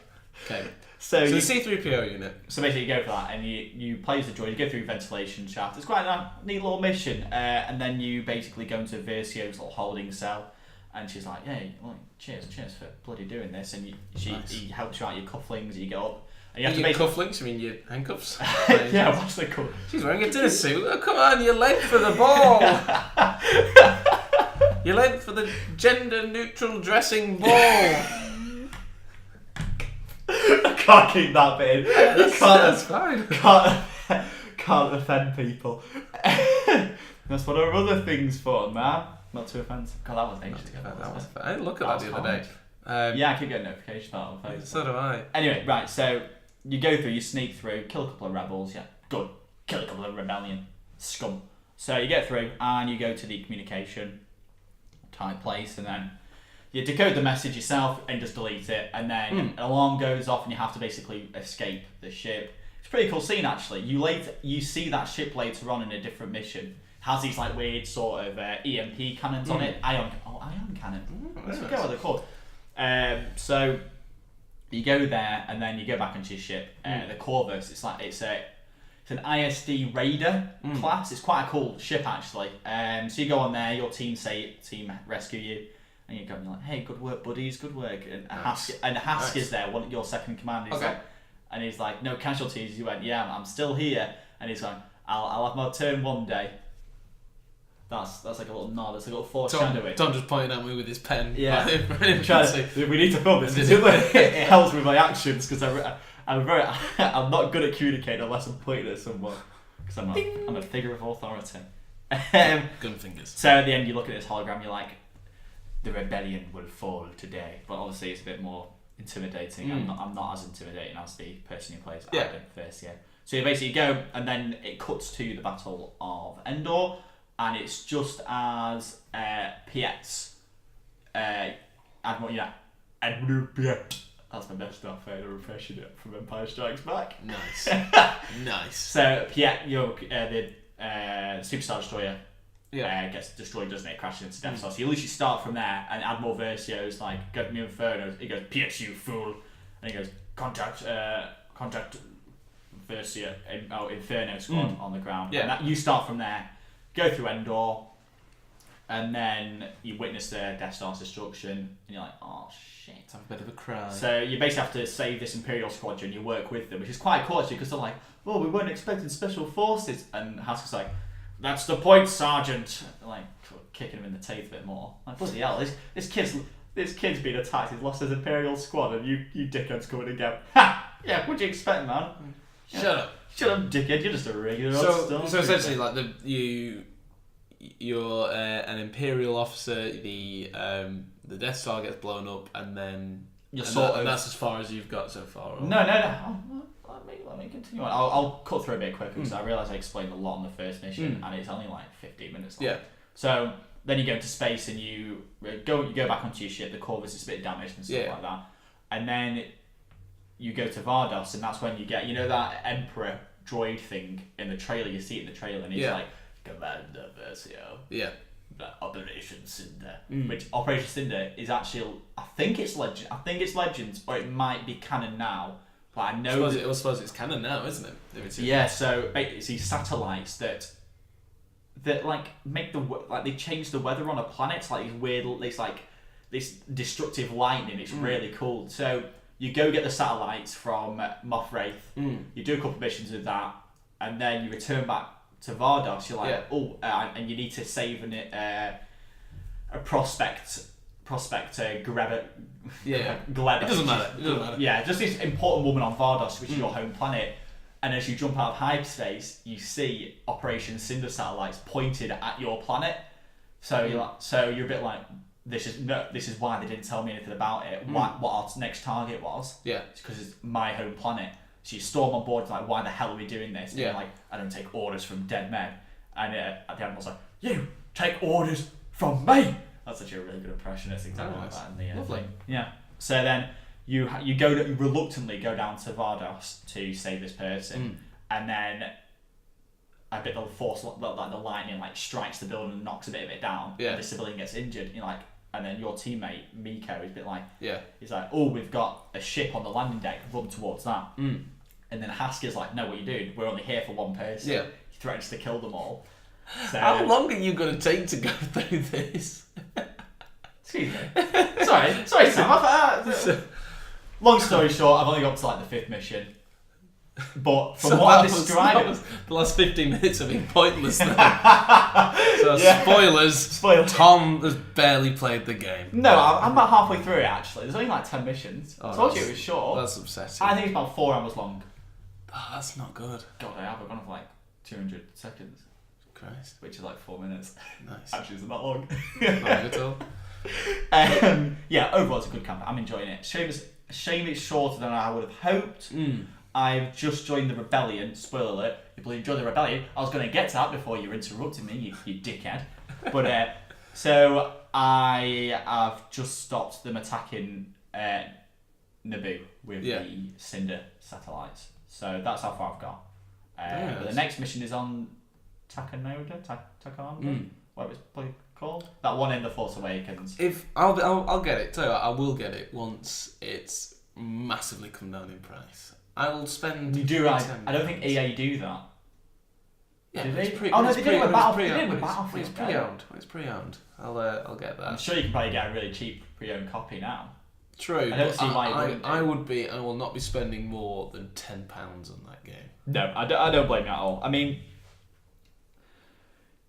Okay. So the C-3PO unit. So basically you go for that and you play as the droid, you go through ventilation shaft. It's quite a neat little mission. And then you basically go into Versio's little holding cell, and she's like, hey, cheers for bloody doing this. And he helps you out your cufflings, you get up. And you have to cufflinks? You mean your handcuffs? Yeah, what's the called? She's wearing a dinner suit. Oh, come on, you're late for the ball. You're late for the gender-neutral dressing ball. I can't keep that bit in. That's fine. Can't offend people. That's one of our other things for, man. Not too offensive. God, that was ages ago. I didn't look at that the other day. Yeah, I keep getting notifications about it on Facebook. So do I. Anyway, right, so you go through, you sneak through, kill a couple of rebels, yeah, good. Kill a couple of rebellion scum. So you get through and you go to the communication type place, and then you decode the message yourself and just delete it, and then an alarm goes off and you have to basically escape the ship. It's a pretty cool scene actually. You see that ship later on in a different mission. It has these like weird sort of EMP cannons on it. Ion cannon. I forget what they're called. So you go there and then you go back into your ship. The Corvus, it's an ISD Raider class. It's quite a cool ship actually. So you go on there, your team rescue you, and you go and you're like, hey, good work buddies, good work. And Hask is there, your second in command. He's like, no casualties. You went, yeah, I'm still here. And he's like, I'll have my turn one day. That's like a little nod. It's a little foreshadowing. Tom just pointing at me with his pen. Yeah. We need to film this. It helps with my actions because I'm not good at communicating unless I'm pointing at someone, because I'm a figure of authority. Gun fingers. So at the end, you look at this hologram. You're like, the rebellion will fall today. But obviously, it's a bit more intimidating. I'm not as intimidating as the person who plays Adam first. Yeah. So you basically go, and then it cuts to the Battle of Endor. And it's just as Piet's Admiral Piet. That's my best Darth-Vader impression from Empire Strikes Back. Nice. Nice. So Piet, the Superstar Destroyer gets destroyed, doesn't it? Crashes into Death Star. So you literally start from there and add more Versios, like go to me Inferno. He goes, "P.S. you fool," and he goes, "Contact Versio, Inferno squad on the ground." Yeah. And that, you start from there, go through Endor, and then you witness the Death Star's destruction, and you're like, "Oh shit!" Have a bit of a cry. So you basically have to save this Imperial squadron. You work with them, which is quite cool actually, because they're like, "Oh, we weren't expecting special forces," and Haskell's like, "That's the point, Sergeant." Like kicking him in the teeth a bit more. Like, bloody hell, this kid's been attacked. He's lost his Imperial squad, and you dickheads coming and go, "Ha! Yeah, what'd you expect, man? Shut up, dickhead. You're just a regular." So essentially, like you're an Imperial officer. The Death Star gets blown up, and then that's as far as you've got so far. Or? No. Let me continue on. I'll cut through a bit quicker because I realise I explained a lot on the first mission, and it's only like 15 minutes long. Yeah. So then you go into space and you go back onto your ship. The Corvus is a bit damaged and stuff like that, and then you go to Vardos, and that's when you get that Emperor droid thing in the trailer. You see it in the trailer, and he's like, "Commander Versio." Yeah. Operation Cinder, which Operation Cinder is actually, I think it's Legends, or it might be canon now. But I know I suppose it's canon now, isn't it? Yeah. So basically, satellites that like make they change the weather on a planet. It's like these weird, it's like this destructive lightning. It's really cool. So you go get the satellites from Moff Wraith. You do a couple of missions with that, and then you return back to Vardos. You're like, and you need to save a prospect Gleb. It doesn't matter. Yeah, just this important woman on Vardos, which is your home planet. And as you jump out of hyperspace, you see Operation Cinder satellites pointed at your planet. So you're a bit like, this is why they didn't tell me anything about it. What our next target was. Yeah, it's because it's my home planet. So you storm on board, like, why the hell are we doing this? And you're like, I don't take orders from dead men. And at the end, I was like, you take orders from me. That's actually a really good impression. It's exactly like that in the thing. Yeah. So then you reluctantly go down to Vardos to save this person, and then a bit of the force, like the lightning, like strikes the building and knocks a bit of it down. Yeah. And the civilian gets injured. You're like, and then your teammate Miko is a bit like, he's like, "Oh, we've got a ship on the landing deck. Run towards that." And then Haskell's like, "No, what are you doing? We're only here for one person." Yeah. He threatens to kill them all. So, how long are you going to take to go through this? Excuse me. Sorry, Sam. Long story short, I've only got to like the 5th mission. But from what I'm describing, the last 15 minutes have been pointless now. So spoilers. Tom has barely played the game. No, I'm about halfway through it actually. There's only like 10 missions. I told you it was short. That's upsetting. I think it's about 4 hours long. Oh, that's not good. God, I've gone for like 200 seconds. Christ. Which is like 4 minutes. Nice. Actually, it's not long. Not good at all. Overall it's a good campaign. I'm enjoying it. Shame it's shorter than I would have hoped. I've just joined the Rebellion. Spoiler alert. If you joined the Rebellion, I was going to get to that before you interrupted me, you dickhead. But so I have just stopped them attacking Naboo with the Cinder satellites. So that's how far I've got. But the next mission is on Takanada, what was it called? That one in The Force Awakens. If I'll get it. Tell you what, I will get it once it's massively come down in price. I will spend. You do right. I don't think EA do that. Yeah, do they? They did it with Battlefield. It's pre-owned. I'll get that. I'm sure you can probably get a really cheap pre-owned copy now. True. I don't see why you wouldn't. I will not be spending more than £10 on that game. No, I don't blame you at all. I mean,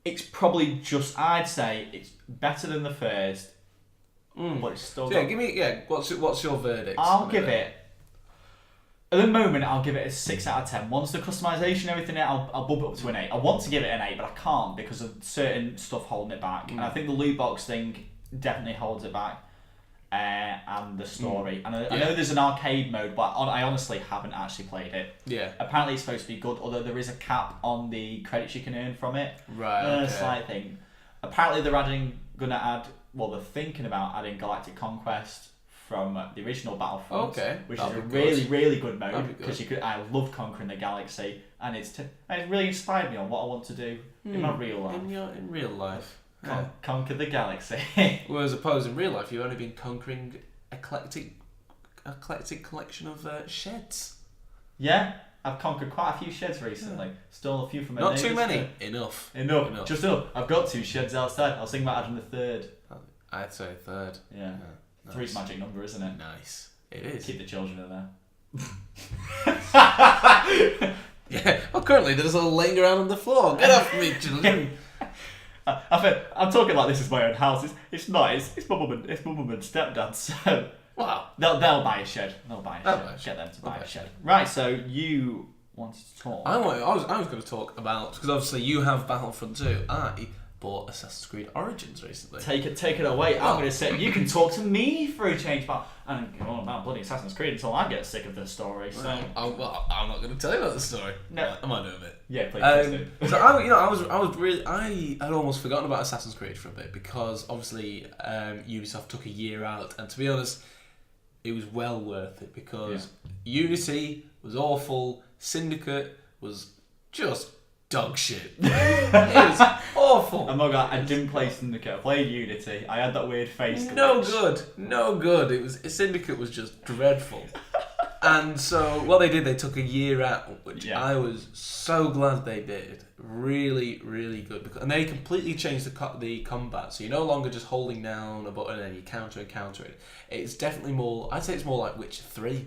it's probably just. I'd say it's better than the first, but it's still. So give me. What's your verdict? I'll give it. At the moment, I'll give it a 6 out of 10. Once the customization and everything, I'll bump it up to an 8. I want to give it an 8, but I can't because of certain stuff holding it back. And I think the loot box thing definitely holds it back. And the story. And I know there's an arcade mode, but I honestly haven't actually played it. Yeah. Apparently it's supposed to be good, although there is a cap on the credits you can earn from it. Right, okay. Slight thing. Apparently they're thinking about adding Galactic Conquest from the original Battlefront. Okay, Which is that'll a be really, good. really good That'll mode be because good. I love conquering the galaxy, and it really inspired me on what I want to do in my real life. In real life. Conquer the galaxy. Whereas opposed in real life, you've only been conquering eclectic collection of sheds. Yeah, I've conquered quite a few sheds recently. Stole a few from my Not too neighbours. many. Enough. Just enough. I've got 2 sheds outside. I was thinking about adding a 3rd. I'd say 3rd. Yeah. Nice. 3's magic number, isn't it? Nice. It is. Keep the children in there. Yeah. Well, currently there's all laying around on the floor. Get off me, children. I'm talking like this is my own house. It's not. It's my mum and stepdad. So Wow. they'll buy a shed. They'll buy a shed. Get them to buy a shed. Right. So you wanted to talk. I was going to talk about, because obviously you have Battlefront 2. I bought Assassin's Creed Origins recently. Take it away. I'm going to say you can talk to me for a change, but I'm going on about bloody Assassin's Creed until I get sick of the story. So I'm not going to tell you about the story. No. I might do a bit. yeah, please do. So I had almost forgotten about Assassin's Creed for a bit because obviously Ubisoft took a year out, and to be honest, it was well worth it because Unity was awful, Syndicate was just dog shit. It was awful. I'm not gonna. I didn't play Syndicate. I played Unity. I had that weird face. No glitch. good. It was Syndicate was just dreadful. And so what they did, they took a year out, which I was so glad they did. Really, really good. And they completely changed the combat. So you're no longer just holding down a button and you counter it. It's definitely more. I'd say it's more like Witcher 3.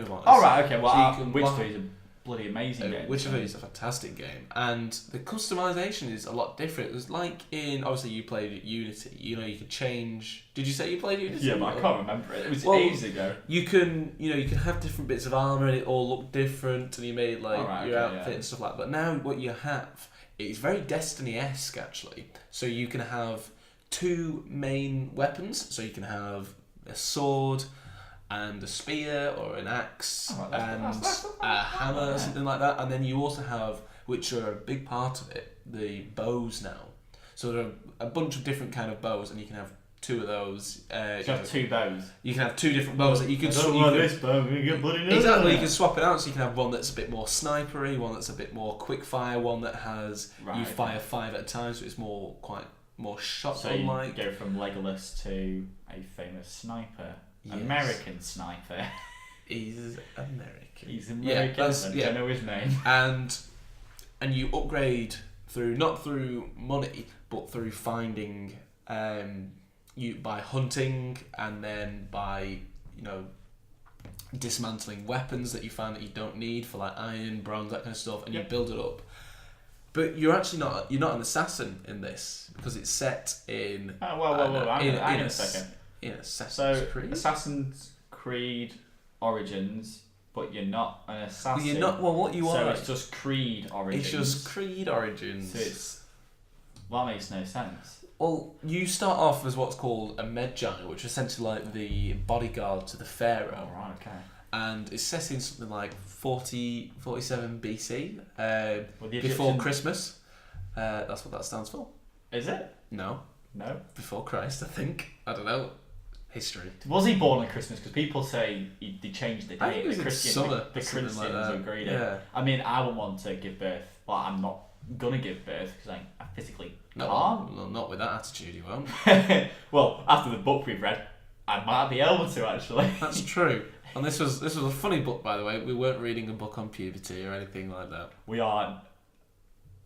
All right. Okay. Well, So Witcher 3 is a bloody amazing game. Witcher 3 is a fantastic game, and the customization is a lot different. It was like in, obviously you played Unity. You could change. Did you say you played Unity? Yeah, but I can't remember it. It was ages ago. You can have different bits of armor and it all looked different, and you made your outfit and stuff like that. But now what you have is very Destiny-esque actually. So you can have 2 main weapons. So you can have a sword and a spear or an axe and a hammer or something like that. And then you also have, which are a big part of it, the bows now. So there are a bunch of different kind of bows, and you can have 2 of those. You have 2 bows. You can have 2 different bows that you can. This bow. You get bloody exactly. You can swap it out, so you can have one that's a bit more snipery, one that's a bit more quick fire, one that has you fire 5 at a time, so it's more shotgun-like. So you go from Legolas to a famous sniper. Yes. American sniper. He's American. He's American. I don't know his name. And you upgrade not through money, but through finding you by hunting, and then by dismantling weapons that you find that you don't need for like iron, bronze, that kind of stuff, and you build it up. But you're actually not an assassin in this because it's set in. Oh well. Hang on a second. In Assassin's Creed? Assassin's Creed Origins, but you're not an assassin. You're not. Well, what you are? So it's just Creed Origins. It's just Creed Origins. So that makes no sense. Well, you start off as what's called a Medjay, which is essentially like the bodyguard to the Pharaoh. Oh, right, okay. And it's set in something like 47 BC, before Egyptian... Christmas. That's what that stands for. Is it? No. Before Christ, I think. I don't know. History. Was he born on Christmas? Because people say they changed the date. I think it was in summer. The Christians like agreed it. Yeah. I mean, I wouldn't want to give birth. Well, I'm not gonna give birth because I physically can't. Well, not with that attitude, you won't. Well, after the book we've read, I might be able to actually. That's true. And this was a funny book, by the way. We weren't reading a book on puberty or anything like that. We are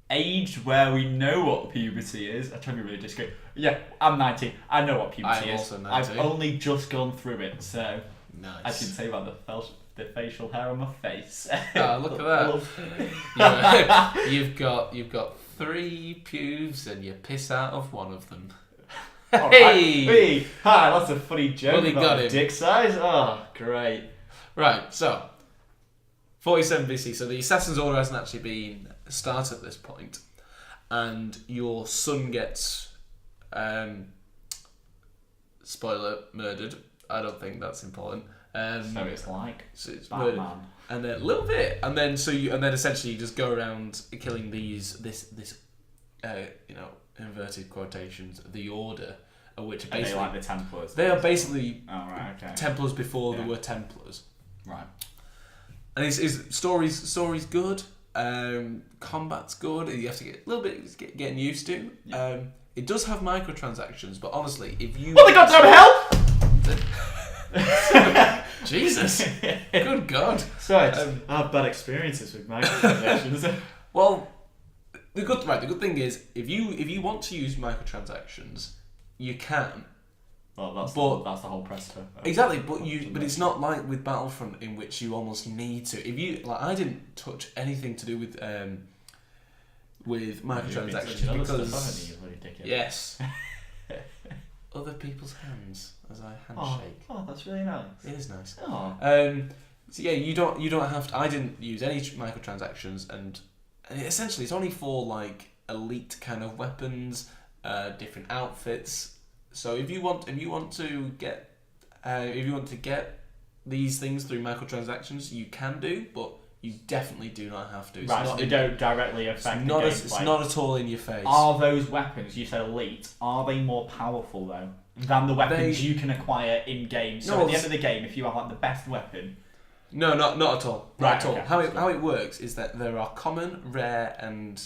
aged where we know what puberty is. I try to be really discreet. Yeah, I'm 19. I know what puberty is. Also 19. I've only just gone through it, so nice. I can say about the facial hair on my face. Look at that. You've got 3 pubes and you piss out of one of them. Hey! Hi, that's a funny joke Well, about the dick size. Oh, great. Right, so 47 BC. So the Assassin's Order hasn't actually been started at this point, and your son gets, spoiler, murdered. I don't think that's important. So it's like it's Batman. murdered. And then a little bit, and then essentially you just go around killing this inverted quotations, the Order, which are Are they basically like the Templars? they are basically Oh right, okay. Templars before there were Templars. Right. And his story's good. Combat's good. You have to get a little bit getting used to. Yeah. It does have microtransactions, but honestly, if you What the goddamn hell? Jesus, good God. Sorry, I have bad experiences with microtransactions. Well, the good thing is if you want to use microtransactions, you can. Well, that's the whole precipice. Exactly, but it's not like with Battlefront in which you almost need to. If you I didn't touch anything to do with microtransactions because yes, other people's hands as I handshake. Oh, that's really nice. It is nice. Oh. So yeah, you don't have to. I didn't use any microtransactions, and essentially it's only for like elite kind of weapons, different outfits. So if you want to get these things through microtransactions, you can do, but you definitely do not have to. Right, so they don't directly affect the gameplay. It's not at all in your face. Are those weapons, you said elite, are they more powerful though than the weapons you can acquire in game? So at the end of the game, if you have like the best weapon... No, not at all. Right, not at all. okay. How it works is that there are common, rare, and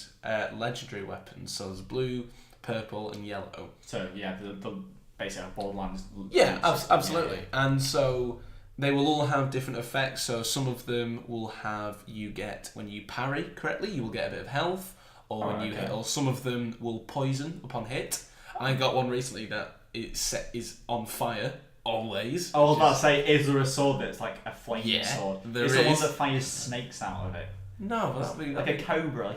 legendary weapons. So there's blue, purple, and yellow. So yeah, the basically Borderlands. Yeah, absolutely. Yeah. And so they will all have different effects. So some of them will have you get when you parry correctly, you will get a bit of health, or when you hit. Or some of them will poison upon hit. I got one recently that is on fire. Always. I was about to say, is there a sword that's like a flaming sword? There is is. the one that fires snakes out of it? No, like a cobra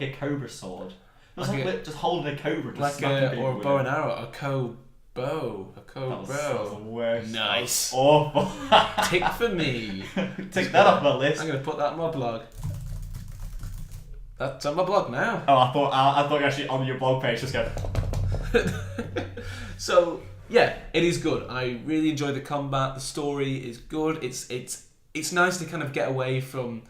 sword. Just holding a cobra, like or a bow and arrow, a bow. That's the worst. Nice. That's awful. Tick for me. Tick that off my list. I'm gonna put that on my blog. That's on my blog now. Oh, I thought you actually on your blog page just go. So. Yeah, it is good. I really enjoy the combat. The story is good. It's nice to kind of get away from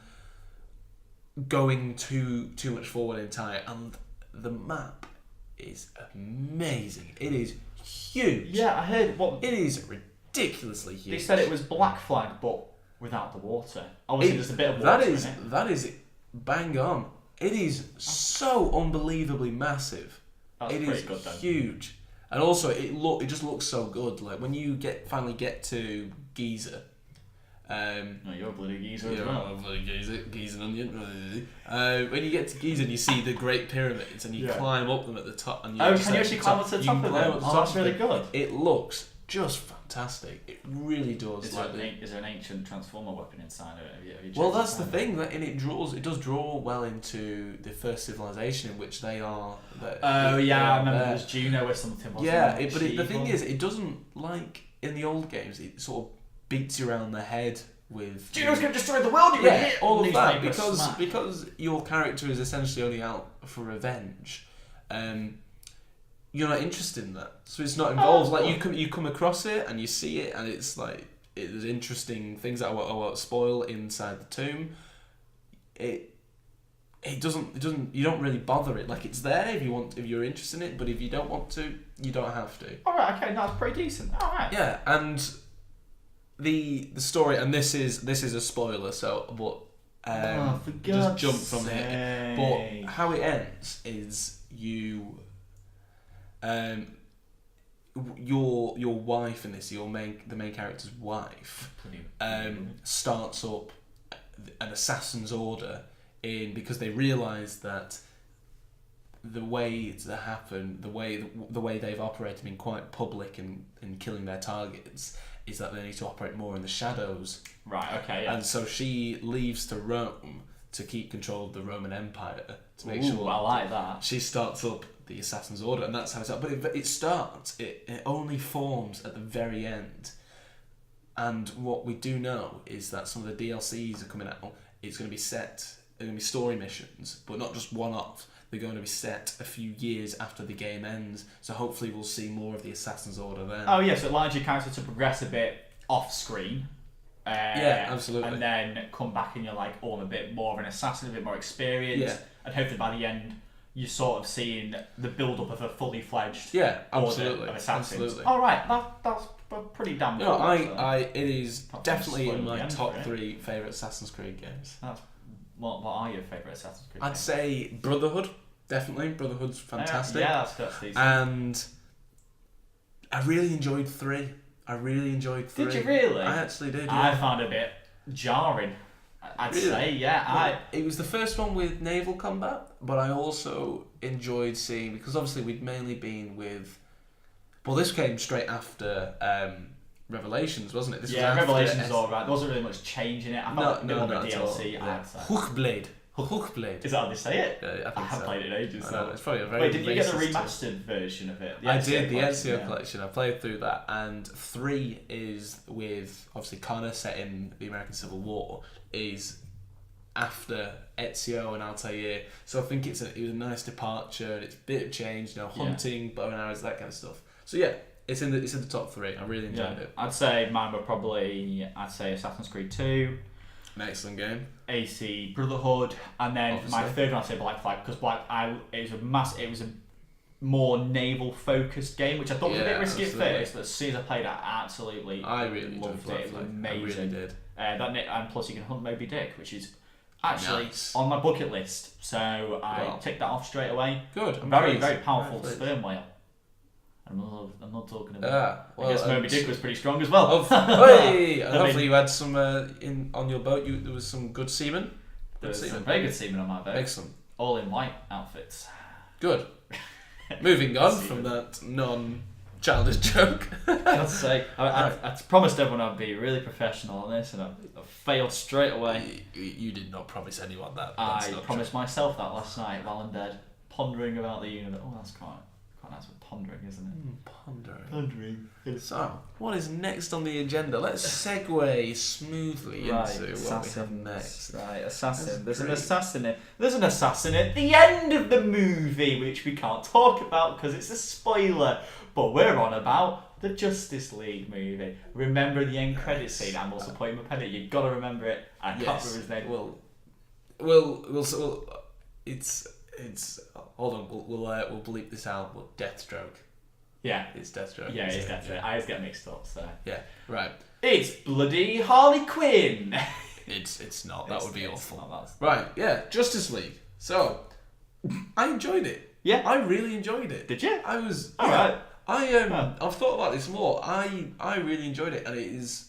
going too much forward in time. And the map is amazing. It is huge. Yeah, I heard it is ridiculously huge. They said it was Black Flag, but without the water. Obviously, there's a bit of water that is bang on. It is so unbelievably massive. That's pretty good then. Huge. And also, it just looks so good. Like when you finally get to Giza. No, you're a bloody geezer as well. well. I'm a bloody geezer onion. When you get to Giza and you see the Great Pyramids and you climb up them at the top. And can you actually climb up to the top of them? Oh, that's really good. It looks just fantastic. It really does. Is there an ancient transformer weapon inside of it? Have you well, that's the thing. It does draw well into the first civilization in which they are. I remember there was Juno or something. The thing is, it doesn't like in the old games. It sort of beats you around the head with Juno's going to destroy the world. All of that because your character is essentially only out for revenge. You're not interested in that, so it's not involved. You come across it and you see it, and it's like there's interesting things that I won't spoil inside the tomb. It doesn't. You don't really bother it. Like it's there if you're interested in it, but if you don't want to, you don't have to. All right, okay, that's pretty decent. All right. Yeah, and the story, and this is a spoiler, so just jump from here. But how it ends is you. Your wife in this, the main character's wife, starts up an assassin's order because they realise that the way to happen, the way they've operated, been quite public in killing their targets, is that they need to operate more in the shadows. Right. Okay. Yeah. And so she leaves to Rome to keep control of the Roman Empire to make sure. I like that. She starts up the Assassin's Order, and that's how it's up. But it starts. It only forms at the very end. And what we do know is that some of the DLCs are coming out. It's going to be set. They're going to be story missions, but not just one-off. They're going to be set a few years after the game ends. So hopefully we'll see more of the Assassin's Order then. Oh yeah, so it allows your character to progress a bit off screen. Yeah, absolutely. And then come back and you're like, I'm a bit more of an assassin, a bit more experienced. Yeah. And hopefully by the end, you're sort of seeing the build-up of a fully fledged absolutely, of assassins. absolutely. All right, that's pretty damn cool. It is definitely in my top 3 favourite Assassin's Creed games. What are your favourite Assassin's Creed I'd games? say Brotherhood, definitely. Brotherhood's fantastic. Yeah, that's decent. And I really enjoyed 3. Did you really? I actually did. I Yeah. found it a bit jarring. I'd Really? say, yeah. It was the first one with naval combat, but I also enjoyed seeing, because obviously we'd mainly been with. Well, this came straight after Revelations, wasn't it? This was after Revelations was alright. There wasn't really much change in it. I felt no, a bit not more at all. DLC. Yeah. Hookblade. Hookblade. Is that how they say it? Yeah, I haven't played it in ages. So. It's probably a very. Wait, did you get the racist remastered version of it? I did, the NCO collection. I played through that, and 3 is with obviously Connor set in the American Civil War, is after Ezio and Altair. So I think it was a nice departure. It's a bit of change, hunting, bow and arrows, that kind of stuff. So yeah, it's in the top 3. I really enjoyed it. I'd say mine were probably Assassin's Creed 2. An excellent game. AC Brotherhood, and then Obviously. my third one I'd say Black Flag, because it was a more naval focused game, which I thought was a bit risky absolutely. at first, but as soon as I played it, I really loved enjoyed it. It was Black Flag. amazing. I really did. And plus you can hunt Moby Dick, which is actually Nice. on my bucket list, so I ticked that off straight away. Good. A very powerful sperm whale. I'm not talking about. Well, I guess Moby Dick was pretty strong as well. Hey, and hopefully you had some on your boat. There was some good seamen. There was some very good seamen on my boat. Excellent. All in white outfits. Good. Moving on from that non-childish joke. God's sake. I promised everyone I'd be really professional on this, and I failed straight away. You did not promise anyone that. I promised myself that last night while in bed, pondering about the universe. Oh, that's quite nice with pondering, isn't it? Pondering. So, what is next on the agenda? Let's segue smoothly into what we have next. Right, assassin. There's an assassin at the end of the movie, which we can't talk about because it's a spoiler. But we're on about the Justice League movie. Remember the end credit scene? I'm also pointing my pen at you. You've got to remember it. I can't remember his name. Well, it's. Hold on, we'll bleep this out. But Deathstroke. Yeah, it's Deathstroke. Yeah, it's Deathstroke. Yeah. I always get mixed up. So yeah, right. It's bloody Harley Quinn. It's not. That would be awful. Right. Yeah. Justice League. So I enjoyed it. Yeah, I really enjoyed it. Did you? I was. Alright. I've thought about this more. I really enjoyed it, and it is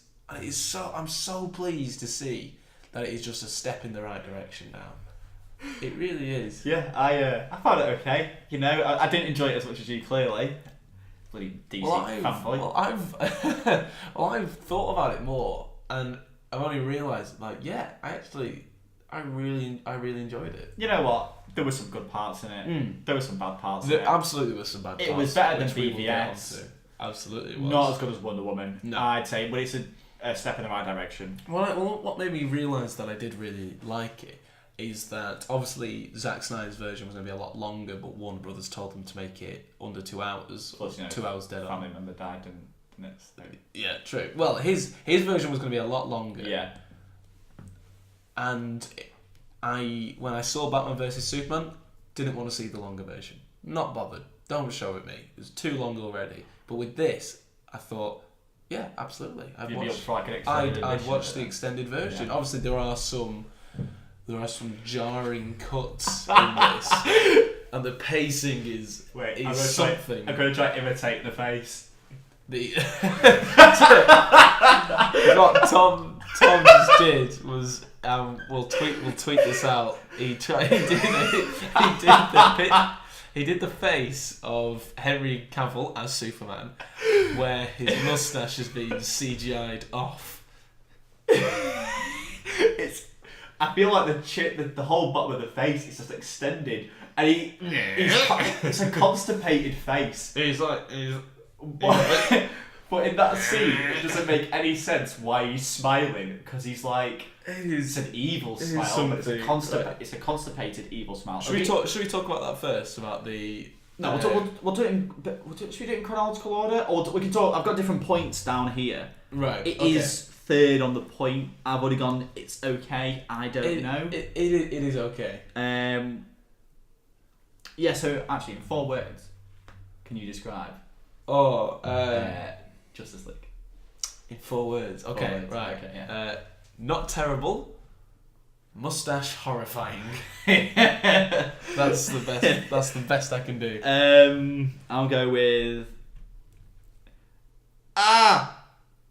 so. I'm so pleased to see that it is just a step in the right direction now. It really is. Yeah, I found it okay. You know, I didn't enjoy it as much as you, clearly. Bloody DC fanboy. I've thought about it more, and I've only realised, I really enjoyed it. You know what? There were some good parts in it. There were some bad parts in it. Absolutely were some bad parts. It was better than BVS. Absolutely it was. Not as good as Wonder Woman, no. I'd say, but it's a step in the right direction. Well, what made me realise that I did really like it is that obviously Zack Snyder's version was going to be a lot longer, but Warner Brothers told them to make it under 2 hours. Plus, 2 hours dead on. Family member died, didn't it? So. Yeah, true. Well, his version was going to be a lot longer. Yeah. And when I saw Batman vs Superman, didn't want to see the longer version. Not bothered. Don't show it me. It was too long already. But with this, I thought, yeah, absolutely. I'd watch the extended version. Yeah. Obviously, there are some jarring cuts in this, and the pacing is something. I'm going to try to imitate the face. What Tom just did was we'll tweet this out. He did the face of Henry Cavill as Superman, where his mustache has been CGI'd off. I feel like the whole bottom of the face is just extended, and it's a constipated face. But in that scene, it doesn't make any sense why he's smiling, because he's like, it's an evil smile, but it's a constipated evil smile. Should we talk about that first? About the no, we'll do it in. Should we do it in chronological order, or we can talk? I've got different points down here. Right. It is third on the point. I've already gone. It's okay. I don't know. It is okay. Yeah, so actually, in 4 words, can you describe Justice League? In 4 words. Okay, 4 words. right. Okay, yeah. Not terrible. Mustache horrifying. That's the best. That's the best I can do. I'll go with.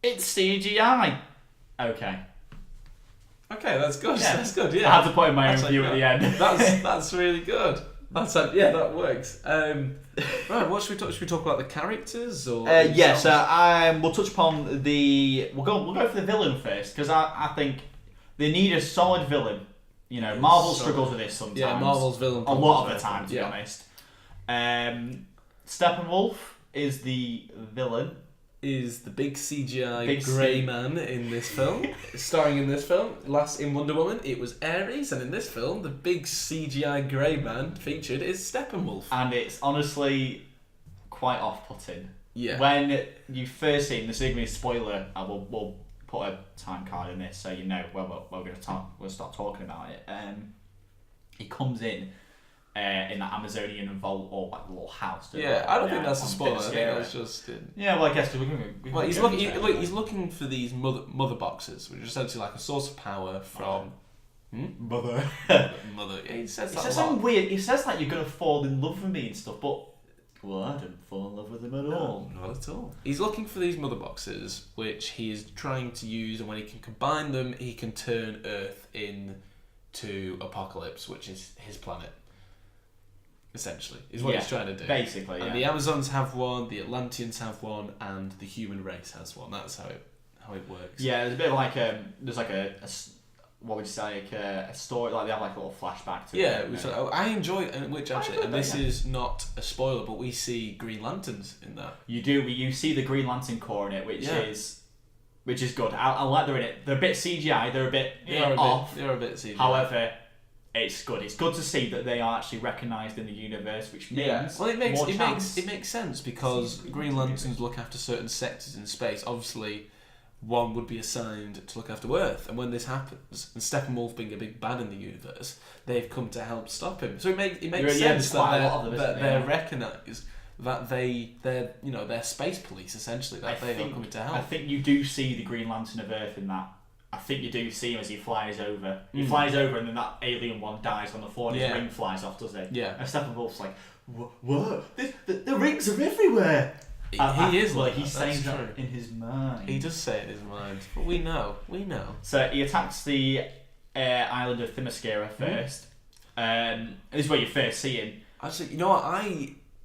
It's CGI. Okay. Okay, that's good. Yeah. That's good. Yeah, I had to put in my own That's review like at the end. That's really good. That works. Right, what should we talk? Should we talk about the characters or? Yeah, so we'll touch upon the. We'll go for the villain first because I think they need a solid villain. You know, Marvel struggles with this sometimes. Yeah, Marvel's villain. A lot of the time, to be honest. Steppenwolf is the villain. Is the big CGI grey man in this film, starring in this film. Last in Wonder Woman, it was Ares, and in this film, the big CGI grey man featured is Steppenwolf. And it's honestly quite off-putting. Yeah. When you first see him, this is going to be a spoiler. We'll put a time card in this so you know we're going to talk. We'll start talking about it. He comes in that Amazonian vault or like little house. I don't think that's a spoiler. I think that's just. Yeah, well, I guess we're going to. He's looking for these mother boxes, which are essentially like a source of power from. Mother. Mother. Yeah, he says something weird. He says like you're going to fall in love with me and stuff, but. Well, I didn't fall in love with him at all. Not at all. He's looking for these mother boxes, which he is trying to use, and when he can combine them, he can turn Earth into Apocalypse, which is his planet. Essentially, is what he's trying to do. Basically, and the Amazons have one, the Atlanteans have one, and the human race has one. That's how it works. Yeah, there's a bit of like there's like a what would you say, like a story, like they have like a little flashback to it. Yeah, which I enjoy, which actually, and this is not a spoiler, but we see Green Lanterns in that. You do, you see the Green Lantern Corps in it, which is good. I like they're in it. They're a bit CGI, they're a bit off. They're a bit CGI. However, it's good. It's good to see that they are actually recognised in the universe, which means well, it makes sense because Green Lanterns look after certain sectors in space. Obviously, one would be assigned to look after Earth, and when this happens, and Steppenwolf being a big bad in the universe, they've come to help stop him. So it makes sense that they're recognised, that they're space police essentially, that they are coming to help. I think you do see the Green Lantern of Earth in that. I think you do see him as he flies over. He flies over, and then that alien one dies on the floor, and his ring flies off, does it? Yeah. And Steppenwolf's like, "What? The rings are everywhere." He is like he's saying that in his mind. He does say it in his mind, but we know. So he attacks the island of Themyscira first. This is where you first see him. Actually, you know what?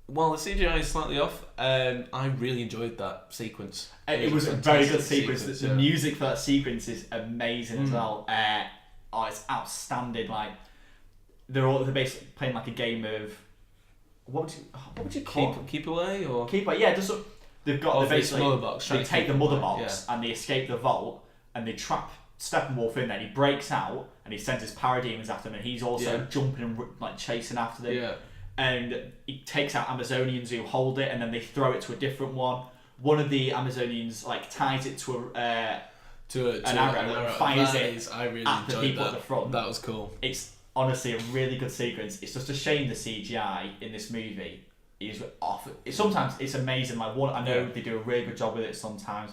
While the CGI is slightly off, I really enjoyed that sequence. It was a very good sequence. The music for that sequence is amazing as well. It's outstanding. Like they're basically playing like a game of what would you call it? Keep away or keep away? Yeah, just they've got basically mother box, they take the mother box and they escape the vault and they trap Steppenwolf in there. And he breaks out and he sends his parademons after him, and he's also jumping and like chasing after them. Yeah. And he takes out Amazonians who hold it, and then they throw it to a different one. One of the Amazonians like ties it to an arrow and fires it at the people at the front. That was cool. It's honestly a really good sequence. It's just a shame the CGI in this movie is off. Sometimes it's amazing. Like I know they do a really good job with it sometimes.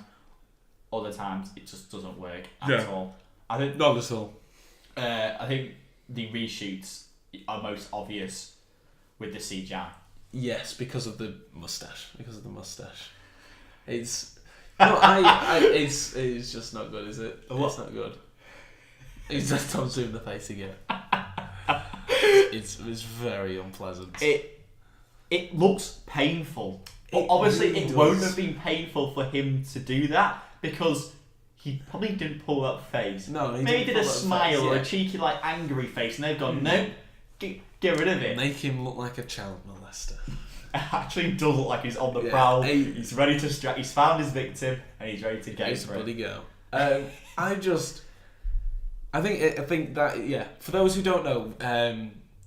Other times it just doesn't work at all. I think not at all. I think the reshoots are most obvious with the CGI. Yes, because of the mustache. It's it's just not good, is it? It's not good. It's just don't zoom the face again. It's very unpleasant. It looks painful. But obviously it won't have been painful for him to do that because he probably didn't pull that face. No, maybe he did a smile or a cheeky like angry face, and they've gone nope. Get rid of it. Make him look like a child molester. It actually does look like he's on the prowl. He's ready to strike. He's found his victim and he's ready to go he's for a bloody go. I think that for those who don't know,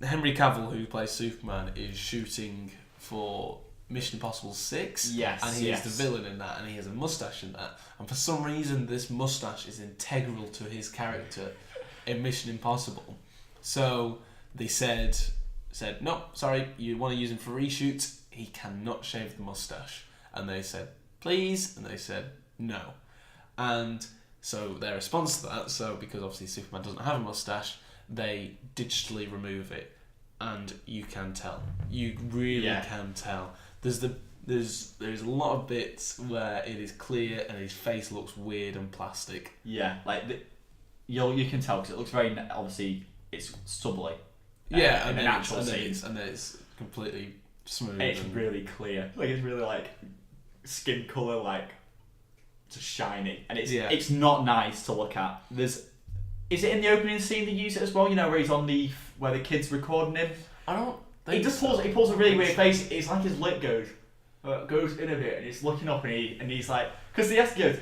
Henry Cavill, who plays Superman, is shooting for Mission Impossible 6. Yes, and he is the villain in that, and he has a mustache in that. And for some reason, this mustache is integral to his character in Mission Impossible. So they said, said, no, sorry, you want to use him for reshoots, he cannot shave the mustache. And they said, please, and they said, no. And so their response to that, so because obviously Superman doesn't have a mustache, they digitally remove it, and you can tell. You really can tell. There's a lot of bits where it is clear and his face looks weird and plastic. Yeah, like you can tell because it looks very obviously it's stubbly. Yeah, in and an actual scene, and then it's completely smooth. It's really clear. Like it's really like skin color, like just shiny, and it's not nice to look at. Is it in the opening scene they use it as well? You know, where he's on where the kid's recording him. I don't. He just pulls. He pulls a really weird face. It's like his lip goes in a bit, and he's looking up, and he's like, because he goes,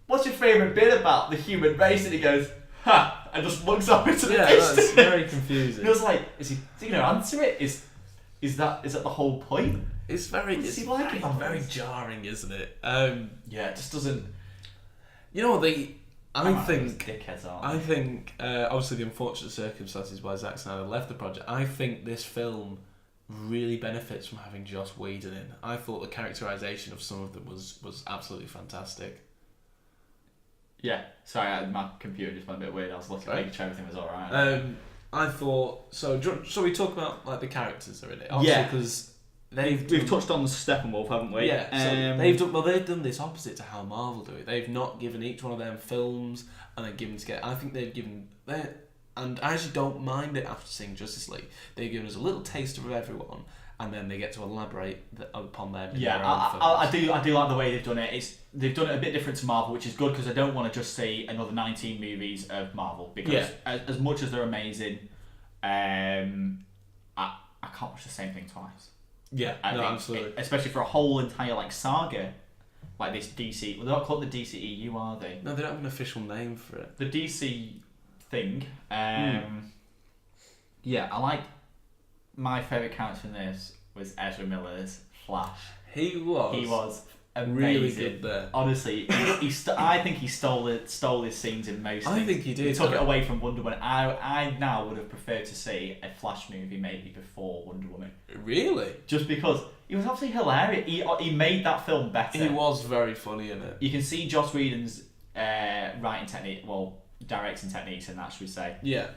"What's your favourite bit about the human race?" And he goes, "Ha!" and just looks up into the distance. That's very confusing. And I was like, is he going to answer it? Is that the whole point? It's very jarring, isn't it? Yeah, it just doesn't. You know what I think dickheads are. I think obviously the unfortunate circumstances why Zack Snyder left the project. I think this film really benefits from having Joss Whedon in. I thought the characterization of some of them was absolutely fantastic. Yeah, sorry, my computer just went a bit weird. I was looking, making sure everything was alright. I thought so. Shall we talk about like the characters that are in it? Obviously, because we've touched on Steppenwolf, haven't we? Yeah. So they've done this opposite to how Marvel do it. They've not given each one of them films and then given together. I think they've given and I actually don't mind it after seeing Justice League. They've given us a little taster of everyone, and then they get to elaborate upon them. I do like the way they've done it. They've done it a bit different to Marvel, which is good because I don't want to just see another 19 movies of Marvel because as much as they're amazing, I can't watch the same thing twice. Yeah, absolutely. Especially for a whole entire like saga, like this DC. Well, they're not called the DCEU, are they? No, they don't have an official name for it. The DC thing. Yeah, I like. My favourite character in this was Ezra Miller's Flash. He was amazing. Really good there. Honestly, I think he stole his scenes in most things. I think he did. He took it away from Wonder Woman. I now would have preferred to see a Flash movie maybe before Wonder Woman. Really? Just because he was absolutely hilarious. He made that film better. He was very funny in it. You can see Joss Whedon's writing technique, directing techniques in that, should we say. Yeah.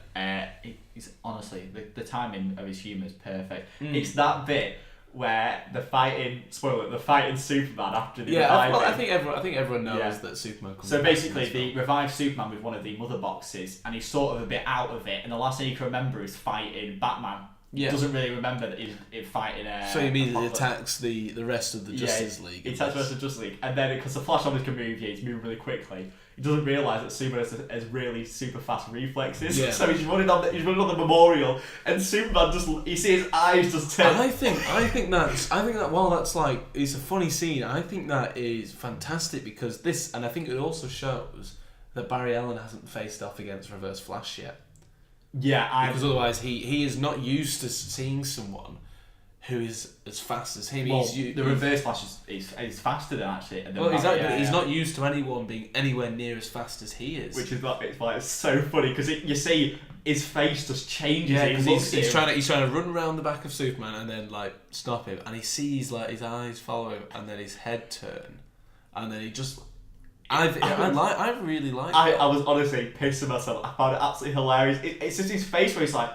He's honestly, the timing of his humour is perfect. It's that bit where they're fighting Superman after the reviving. I think everyone knows that Superman comes So basically, they revive Superman with one of the mother boxes, and he's sort of a bit out of it, and the last thing he can remember is fighting Batman. Yeah. He doesn't really remember that he's fighting. So he immediately attacks the rest of the Justice League. He attacks the rest of the Justice League, and then because the Flash obviously can move, he's moving really quickly. He doesn't realise that Superman has really super fast reflexes. Yeah. So he's running on the memorial, and Superman you see his eyes just turn. I think that while that's like it's a funny scene, I think that is fantastic because and I think it also shows that Barry Allen hasn't faced off against Reverse Flash yet. Yeah, because otherwise he is not used to seeing someone who is as fast as him. The Reverse Flash is faster than actually. Exactly. He's not used to anyone being anywhere near as fast as he is. Which is it's so funny because you see his face just changes. Yeah, because he's trying to run around the back of Superman and then like stop him, and he sees like his eyes follow him, and then his head turn, and then he just. I really like. I was honestly pissing myself. I found it absolutely hilarious. It's just his face where he's like,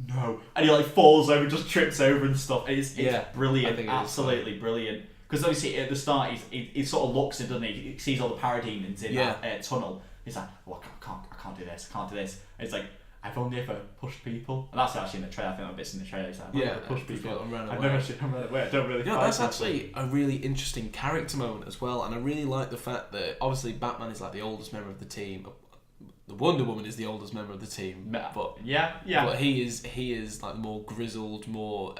no, and he like falls over, just trips over and stuff. It's brilliant, absolutely brilliant. Because obviously at the start he sort of looks and doesn't he sees all the parademons in that tunnel. He's like, well, I can't do this. And it's like, I've only ever pushed people, and that's actually in the trailer. I think that bit's in the trailer. He's like, I've never pushed people. I've never actually run away. I don't really. Yeah, that's actually a really interesting character moment as well, and I really like the fact that obviously Batman is like the oldest member of the team. The Wonder Woman is the oldest member of the team, but but he is like more grizzled, more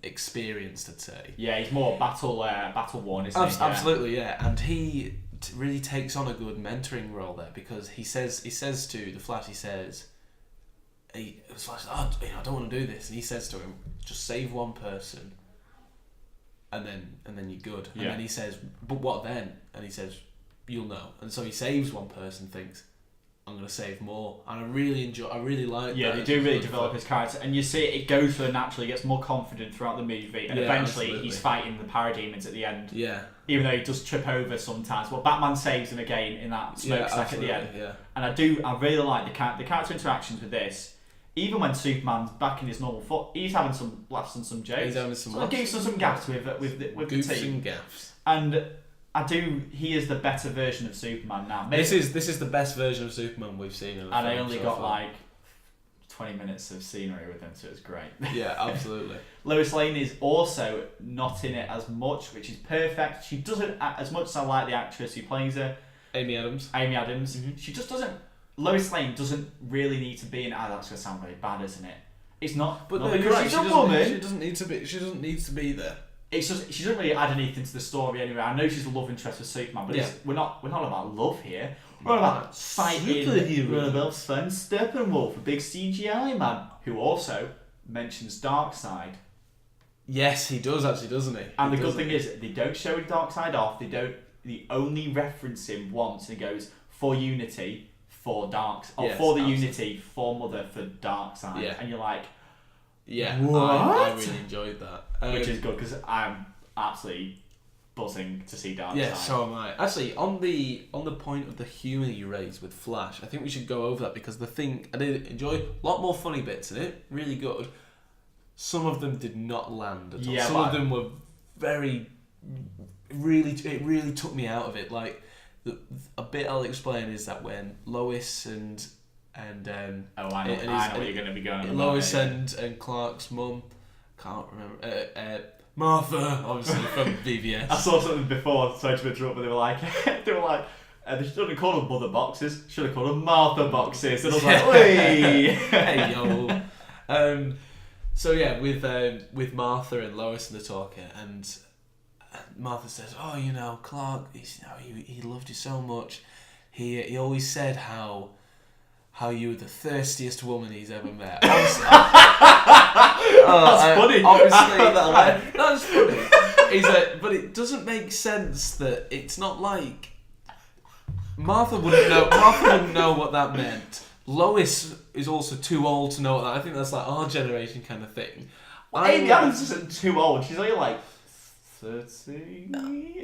experienced, I'd say. Yeah, he's more battle worn, isn't he? Absolutely, yeah, and he really takes on a good mentoring role there because he says to the Flash, the Flash, I don't want to do this, and he says to him, just save one person, and then you're good. And then he says, but what then? And he says, you'll know. And so he saves one person, thinks, gonna save more. And I really like. Yeah, that. they do really develop his character, and you see it goes for naturally. He gets more confident throughout the movie, and eventually he's fighting the parademons at the end. Yeah. Even though he does trip over sometimes, well, Batman saves him again in that smokestack at the end. Yeah. And I really like the character interactions with this. Even when Superman's back in his normal foot, he's having some laughs and some jokes. He's having some laughs. Gives us some gaffs with the team. And gaffs. And he is the better version of Superman now. Maybe, this is the best version of Superman we've seen in a film. And I only got like 20 minutes of scenery with him, so it's great. Yeah, absolutely. Lois Lane is also not in it as much, which is perfect. She doesn't, as much as I like the actress who plays her, Amy Adams. Mm-hmm. She just doesn't. Lois Lane doesn't really need to be in it. That's going to sound very bad, isn't it? It's not. But not no, because she's a woman. She doesn't need to be. She doesn't need to be there. It's just she doesn't really add anything to the story anyway. I know she's a love interest for Superman, but we're not about love here. We're about fighting. We're about Sven Steppenwolf, a big CGI man, who also mentions Darkseid. Yes, he does actually, doesn't he? And the good thing is, they don't show Darkseid off. They only reference him once. And he goes for Unity, for for the Unity, for Mother, for Darkseid. Yeah. And you're like, yeah, what? I really enjoyed that, which is good because I'm absolutely buzzing to see Darkseid. Yeah, so am I. Actually, on the point of the humour you raised with Flash, I think we should go over that because the thing I did enjoy, a lot more funny bits in it, really good. Some of them did not land at all. Yeah, some of them were very, it really took me out of it. Like, a bit I'll explain is that when Lois and I know what you're going to be going on. Lois and Clark's mum, can't remember, Martha, obviously from BVS. I saw something before, sorry to interrupt, but they were like, they shouldn't have called them mother boxes, should have called them Martha boxes. And I was like, oi! Hey yo. So yeah, with Martha and Lois and the talker, and Martha says, "Oh, Clark, he loved you so much. He always said how you were the thirstiest woman he's ever met." That's funny. Obviously, that's funny. He's like, but it doesn't make sense that it's not like Martha wouldn't know what that meant. Lois is also too old to know what that. I think that's like our generation kind of thing. Amy Adams isn't too old. She's only like 30.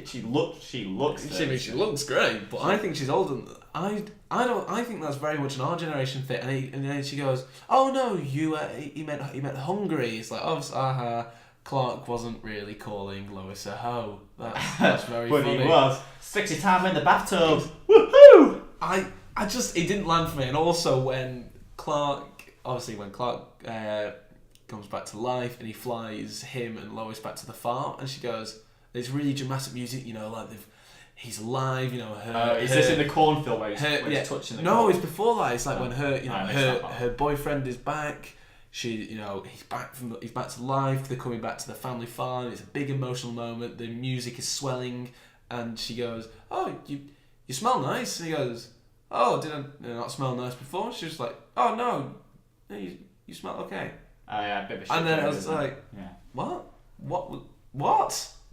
She looks. She looks great, but I think she's older than that. I think that's very much an our generation thing. And then she goes, "Oh no, he meant hungry." It's like, Clark wasn't really calling Lois a hoe. That's very but funny. But he was. 60 time in the bathtub. Woohoo! It didn't land for me. And also when Clark comes back to life and he flies him and Lois back to the farm, and she goes, "There's really dramatic music, like he's alive, is this in the cornfield where he's touching the No, corn? It's before that. It's like when her boyfriend is back. She's back to life. They're coming back to the family farm. It's a big emotional moment. The music is swelling, and she goes, "Oh, you smell nice." And he goes, "Oh, did I not smell nice before?" She was like, "Oh no, you smell okay." Oh yeah, a bit of a and then I was like, What?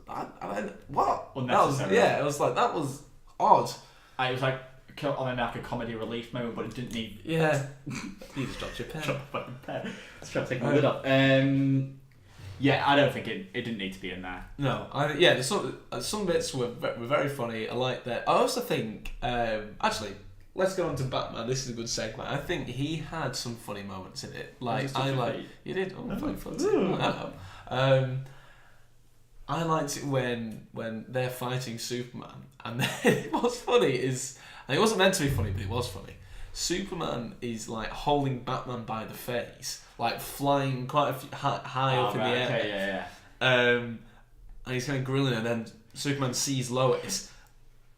I what? Unnecessary. It was like, that was odd. It was like a comedy relief moment, but it didn't need. Yeah. You just dropped your pen. Drop a fucking pen. Let's try to take my lid off. Yeah, I don't think it didn't need to be in there. No, some bits were very funny. I like that. I also think, actually, let's go on to Batman. This is a good segment. I think he had some funny moments in it. You did. Oh, very funny. I liked it when they're fighting Superman, and then what's funny is, and it wasn't meant to be funny, but it was funny. Superman is like holding Batman by the face, like flying quite a few, high up in the air. Okay, yeah. And he's kind of grilling, and then Superman sees Lois.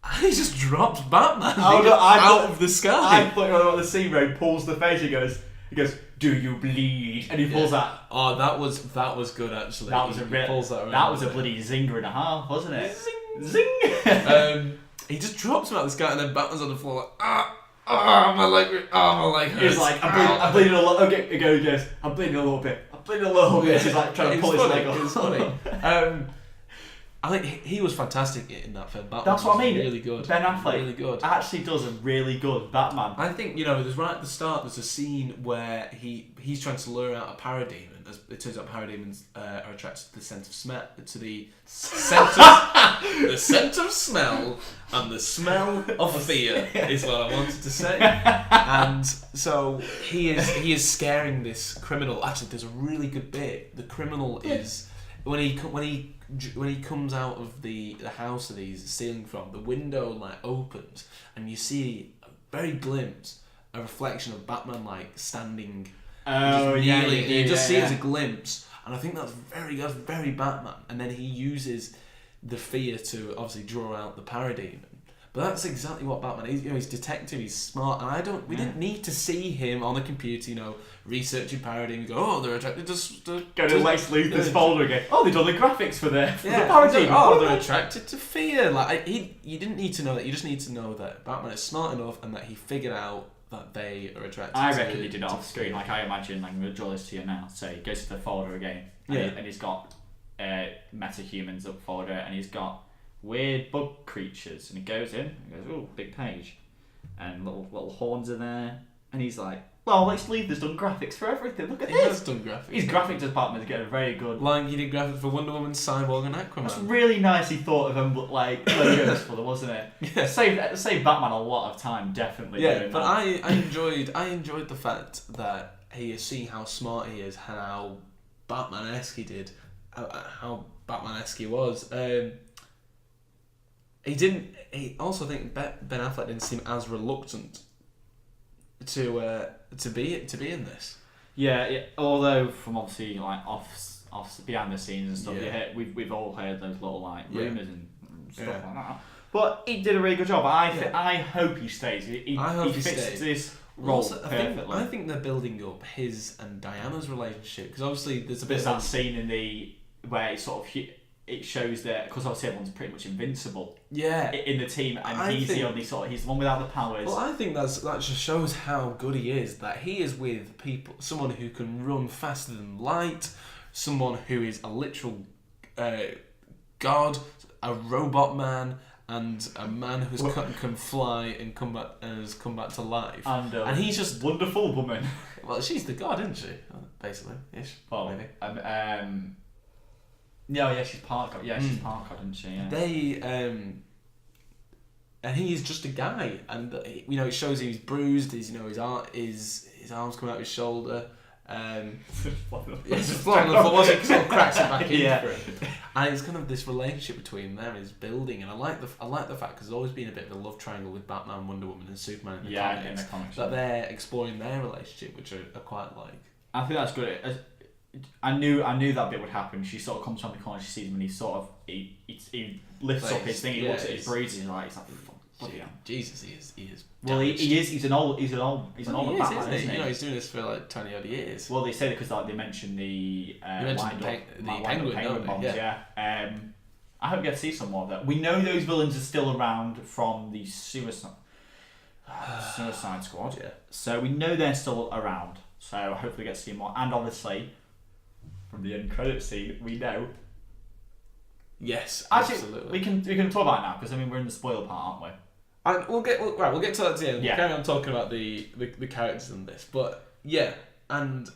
And he just drops Batman out of the sky. I thought the scene where he pulls the face. He goes, "Do you bleed?" And he pulls that. Oh, that was good actually. That was a bloody zinger and a half, wasn't it? Zing. He just drops him out of the sky, and then Batman's on the floor like, my leg hurts. He's like, I'm bleeding a little. Okay, he goes, I'm bleeding a little bit. He's like trying to pull his leg off. It's funny. I think he was fantastic in that film. Batman That's what I mean. Really good. Ben Affleck Really good. actually does a really good Batman. I think, there's right at the start, there's a scene where he's trying to lure out a parademon. As it turns out, parademons are attracted to the scent of smell, to the scent of smell, and the smell of fear is what I wanted to say. And so he is scaring this criminal. Actually, there's a really good bit. The criminal is when he comes out of the house that he's stealing from, the window like opens and you see a very glimpse, a reflection of Batman like standing. You just see it as a glimpse, and I think that's very Batman. And then he uses the fear to obviously draw out the parademon. But that's exactly what Batman is. He's detective, he's smart, and we didn't need to see him on the computer, researching parademon. Go, oh, they're attracted to go to Lex Luthor's folder again. Oh, they've done the graphics for the parademon. Oh, they're attracted to fear. Like you didn't need to know that. You just need to know that Batman is smart enough and that he figured out that they are attracted. I reckon he did it off screen. Like I imagine, I'm going to draw this to you now. So he goes to the folder again, and he's got metahumans up folder, and he's got weird bug creatures, and he goes in and goes, oh, big page, and little horns are there, and he's like, well, Lex Luthor's done graphics for everything. Look at this. He has done graphics. His graphic department is getting very good. Like he did graphics for Wonder Woman, Cyborg, and Aquaman. That's really nice. He thought of them like logos for them, wasn't it? Yeah. Saved Batman a lot of time, definitely. Yeah, doing but that. I enjoyed the fact that he is seeing how smart he is, how Batman-esque he did, how Batman-esque he was. He also think Ben Affleck didn't seem as reluctant to be in this. Yeah. Although from obviously like off behind the scenes and stuff, we've all heard those little like rumours and stuff like that. But he did a really good job. I hope he stays. He fits this role perfectly. I think they're building up his and Diana's relationship, because obviously there's that scene where it sort of it shows that, because obviously everyone's pretty much invincible. Yeah. In the team, and he's the one without the powers. Well, I think that just shows how good he is. That he is with someone who can run faster than light, someone who is a literal god, a robot man, and a man who can fly and has come back to life. And he's just wonderful woman. Well, she's the god, isn't she? Basically, ish. Oh, maybe. Yeah, she's part god. Yeah, she's part god, isn't she? Yeah. They and he is just a guy, and it shows he's bruised. His arms come out his shoulder. It's flying on the floor, wasn't it? Because it cracks it back in for him. And it's kind of this relationship between them is building, and I like the fact, because there's always been a bit of a love triangle with Batman, Wonder Woman, and Superman in the comics. That they're exploring their relationship, which I quite like. I think that's good. I knew that bit would happen. She sort of comes around the corner, she sees him, and he lifts up his thing. He looks at his bruises, and he's like, bloody hell. Jesus, he is. Well, he is. He's an older Batman, isn't he? He's doing this for like 20 odd years. Well, they say that because they mentioned the penguin bombs. Yeah. I hope we get to see some more of that. We know those villains are still around from the Suicide Squad. Yeah. So we know they're still around. So hopefully we get to see more. And obviously, from the end credit scene, we know. Yes, actually, absolutely. We can talk about it now, because we're in the spoiler part, aren't we? And we'll get to that at the end. Yeah. We'll carry on talking about the characters in this, but yeah. And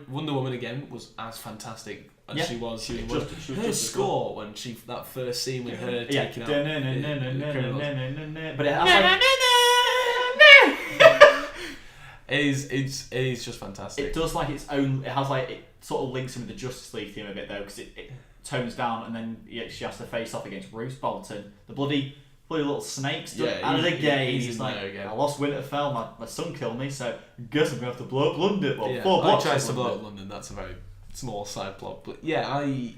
Wonder Woman again was as fantastic as she was. Her score when that first scene with her taking out but it has it is just fantastic. It does like its own. It has like, it sort of links in with the Justice League theme a bit though, because it tones down, and then she has to face off against Bruce Bolton, the bloody little snakes. And again, he's like, I lost Winterfell, my son killed me, so I guess I'm gonna have to blow up London. Well, he tries to blow up London. That's a very small side plot, but I really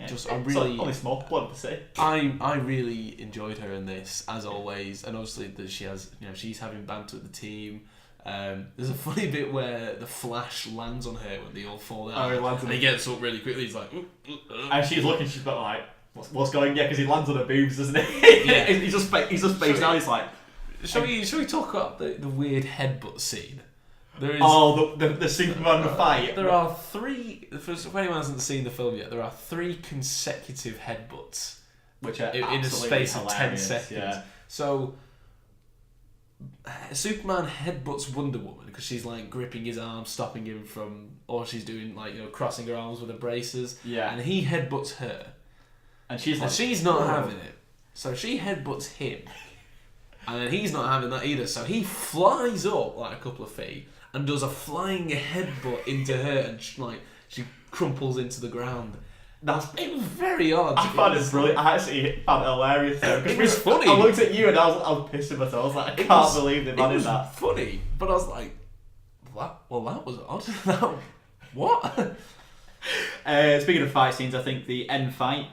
only small plot to say. I really enjoyed her in this, as always, and obviously that she has, she's having banter with the team. There's a funny bit where the Flash lands on her when they all fall down. He gets up really quickly. He's like, and she's looking. She's got like, what's going? Yeah, because he lands on her boobs, doesn't he? Yeah. he's just face down. He's like, shall we talk about the weird headbutt scene? There is the Superman fight. There are three. For anyone who hasn't seen the film yet, there are 3 consecutive headbutts which are in a absolutely space of 10 hilarious, seconds. Yeah. So Superman headbutts Wonder Woman because she's like gripping his arm, stopping him from, or she's doing like, you know, crossing her arms with her braces. Yeah. And he headbutts her, and she's like, she's not having it. So she headbutts him, and then he's not having that either. So he flies up like a couple of feet and does a flying headbutt into her, and she crumples into the ground. It was very odd. I found it brilliant. I actually found it hilarious though. It was funny. I looked at you and I was pissing myself. I was like, I can't believe they managed that. It was funny, but I was like, what? Well, that was odd. What? Speaking of fight scenes, I think the end fight,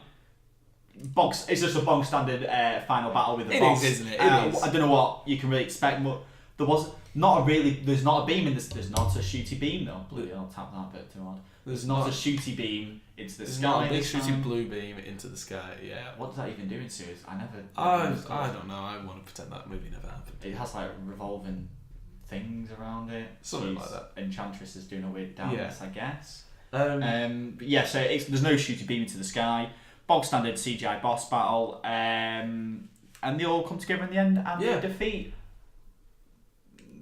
it's just a bog standard final battle with the boss. It is, isn't it? It is. I don't know what you can really expect, but there's not a beam in this. There's not a shooty beam though. Bloody hell, tap that bit too hard. There's not a shooty beam into the sky. Not a big shooting blue beam into the sky. Yeah. What does that even do in series? I don't know. I want to pretend that movie never happened. It has like revolving things around it. Something like that. Enchantress is doing a weird dance, I guess. But yeah, so there's no shooty beam into the sky. Bog standard CGI boss battle, and they all come together in the end and they defeat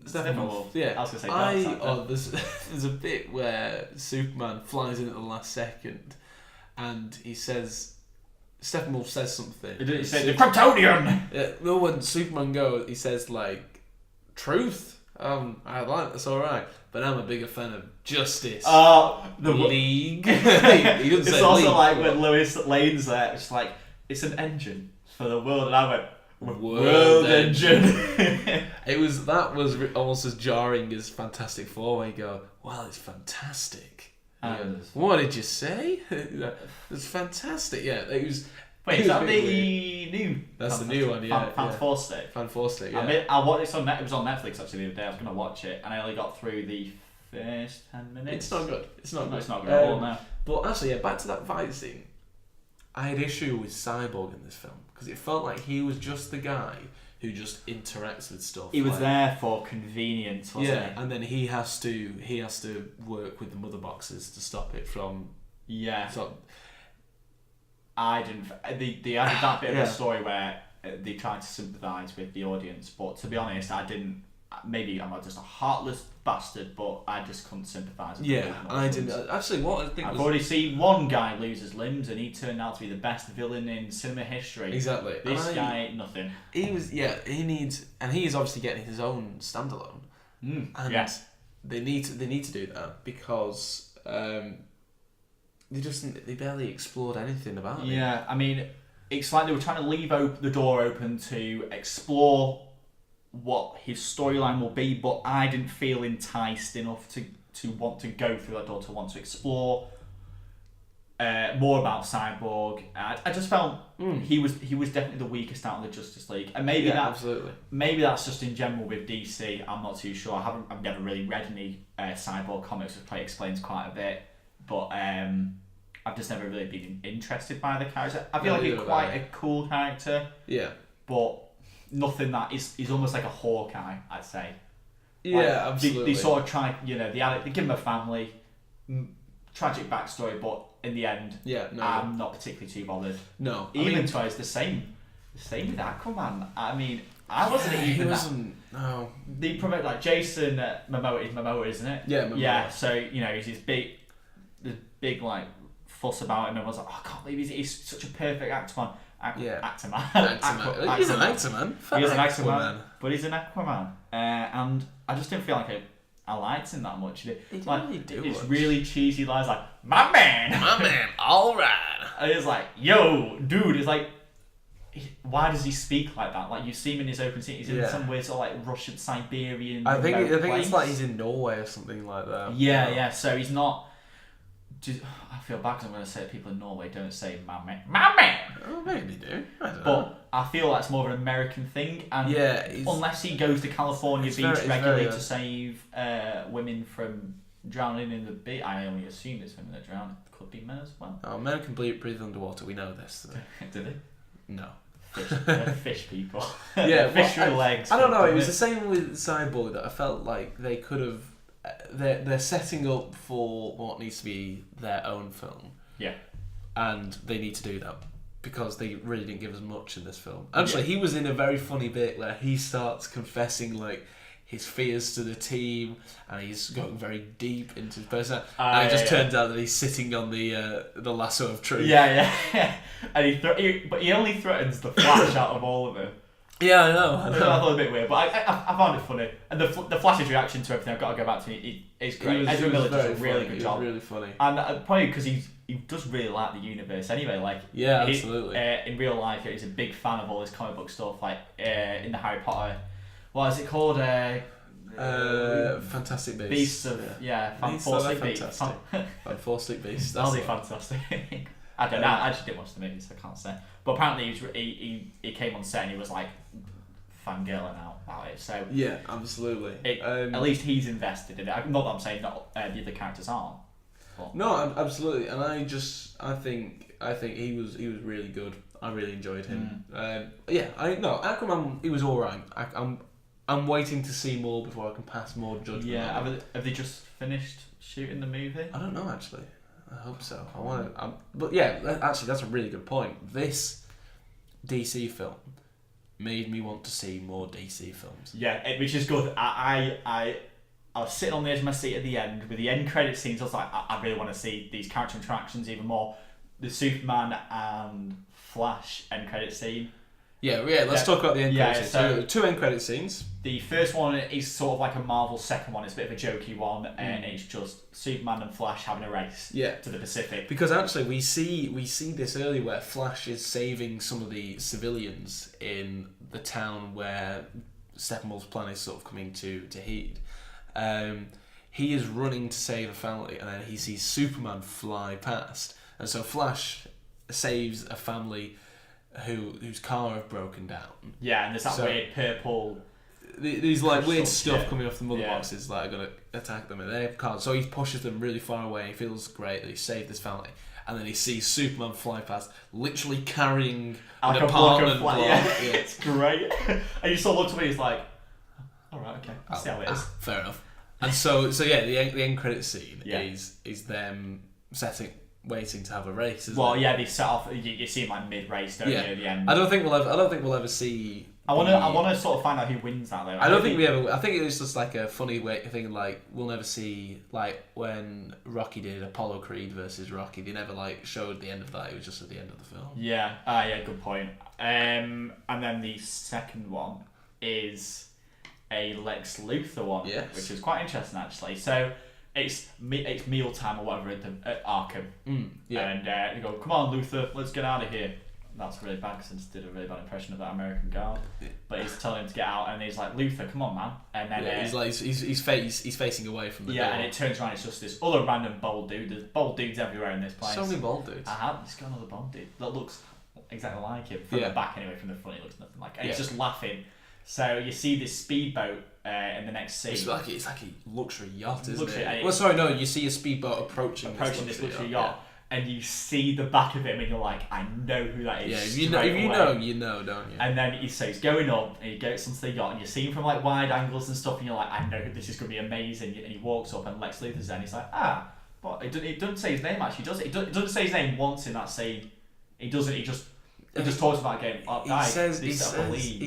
Steppenwolf. Yeah, I was gonna say there's a bit where Superman flies in at the last second, and he says, Steppenwolf says something. He said the Kryptonian. Yeah, no, when Superman goes, he says like, "Truth. I like that's all right, but I'm a bigger fan of justice." The League. He doesn't it's say also league, like when Lois Lane's there. It's like it's an engine for the world, and I went. World engine. That was almost as jarring as Fantastic Four, where you go, well, it's fantastic. What did you say? It's fantastic. Yeah, it was. Wait, is that the new? That's the new one. Yeah, Fantastic. Fantastic. Yeah. I watched it it was on Netflix actually the other day. I was going to watch it, and I only got through the first 10 minutes. It's not good. It's not good at all now. But actually, yeah, back to that fight scene. I had issue with Cyborg in this film because it felt like he was just the guy who just interacts with stuff. He was there for convenience, wasn't he? And then he has to work with the mother boxes to stop it from. Yeah. So, I didn't. They added that bit of the story where they tried to sympathise with the audience, but to be honest, I didn't. Maybe I'm just a heartless bastard, but I just couldn't sympathise with yeah, I didn't. Actually, what I think I've already seen one guy lose his limbs, and he turned out to be the best villain in cinema history. Exactly. This guy, nothing. He was, he needs, and he is obviously getting his own standalone. And they need to do that because they barely explored anything about it. Yeah, I mean, it's like they were trying to leave the door open to explore what his storyline will be, but I didn't feel enticed enough to want to go through that door, to want to explore more about Cyborg. I just felt he was definitely the weakest out of the Justice League, and maybe that's just in general with DC. I'm not too sure. I've never really read any Cyborg comics, which probably explains quite a bit, but I've just never really been interested by the character. I feel like he's quite a cool character. Yeah, but nothing that is almost like a Hawkeye, I'd say. Yeah, absolutely. They sort of try, they give him a family, tragic backstory, but in the end, I'm not particularly too bothered. No, even twice the same with Aquaman. I mean, I wasn't even. No, they promote like Jason Momoa, isn't it? Yeah, Momoa. Yeah. So he's this big like fuss about him. Everyone's like, I can't believe he's such a perfect Aquaman. Actor man. He's an actor man. He's an actor man, but he's an Aquaman, and I just didn't feel like I liked him that much. It's really cheesy lines like "my man," all right, and it's like, "Yo, dude," it's like, why does he speak like that? Like you see him in his open scene, he's in some weird sort of like Russian Siberian. I think it's like he's in Norway or something like that. Yeah. So he's not. I feel bad because I'm going to say that people in Norway don't say "my man." Oh, maybe they do. I don't know. But I feel that's more of an American thing, and unless he goes to California Beach regularly to save women from drowning in the beach, I only assume it's women that drown. It could be men as well. Oh, men can breathe underwater. We know this. Do they? No. Fish people. Yeah, fish with legs. I don't know. It was the same with Cyborg that I felt like they could have. They're setting up for what needs to be their own film. Yeah. And they need to do that because they really didn't give us much in this film. Actually, he was in a very funny bit where he starts confessing like his fears to the team, and he's going very deep into his person. And it just turns out that he's sitting on the lasso of truth. Yeah. And but he only threatens the Flash out of all of them. Yeah, I know. I thought it was a bit weird, but I found it funny. And the Flash's reaction to everything, I've got to go back to it's great. Ezra Miller does a really good job. Really funny. And probably because he does really like the universe anyway. Like absolutely. In real life, he's a big fan of all this comic book stuff. Like in the Harry Potter, what is it called? Fantastic Beasts. Beasts of Fantastic Beasts. Fantastic Beasts. That's fantastic. I don't know. I just didn't watch the movie, so I can't say. But apparently, he came on set and he was like fangirling out about it. So yeah, absolutely. At least he's invested in it. Not that I'm saying that the other characters aren't. But. No, absolutely. And I think he was really good. I really enjoyed him. Aquaman, he was alright. I'm waiting to see more before I can pass more judgment. Yeah, have they just finished shooting the movie? I don't know actually. I hope so. But yeah, actually, that's a really good point. This DC film made me want to see more DC films. Yeah, which is good. I was sitting on the edge of my seat at the end with the end credit scenes. I was like, I really want to see these character interactions even more. The Superman and Flash end credit scene. Yeah. Let's talk about the end credit scenes. So 2 end credit scenes. The first one is sort of like a Marvel. Second one is a bit of a jokey one, and it's just Superman and Flash having a race to the Pacific. Because actually, we see this earlier where Flash is saving some of the civilians in the town where Steppenwolf's plan is sort of coming to heat. He is running to save a family, and then he sees Superman fly past, and so Flash saves a family whose car have broken down. Yeah, and there's that weird purple. These like weird stuff coming off the mother boxes that are gonna attack them, and they can't. So he pushes them really far away. He feels great that he saved this family, and then he sees Superman fly past, literally carrying an apartment block. Yeah. It's great. And you sort of look to me, he's like, all right, okay, see how it is. Fair enough. And so yeah, the end credit scene is them waiting to have a race. They set off. You see him like mid race, don't you? At the end. I don't think we'll ever see. I want to sort of find out who wins that though. I don't think we ever. I think it was just like a funny thing. Like we'll never see like when Rocky did Apollo Creed versus Rocky. They never like showed the end of that. It was just at the end of the film. Yeah. Good point. And then the second one is a Lex Luthor one, which is quite interesting actually. So it's mealtime or whatever at Arkham. And you go, come on Luthor, let's get out of here. That's really bad because I just did a really bad impression of that American guard. But he's telling him to get out, and he's like, Luthor, come on, man. And then he's facing away from the door. and it turns around. It's just this other random bald dude. There's bald dudes everywhere in this place. So many bald dudes. He's got another bald dude that looks exactly like him from the back anyway. From the front, he looks nothing like. And he's just laughing. So you see this speedboat in the next scene. It's like a luxury yacht, isn't it? Well, sorry, no. You see a speedboat approaching this luxury yacht. And you see the back of him, and you're like, I know who that is. Yeah, if you know, don't you? And then he's going up, and he goes onto the yacht, and you see him from like wide angles and stuff, and you're like, I know this is going to be amazing. And he walks up, and Lex Luthor's there, and he's like, but it doesn't say his name actually, does it? It doesn't say his name once in that scene. He doesn't. He just talks about a game. He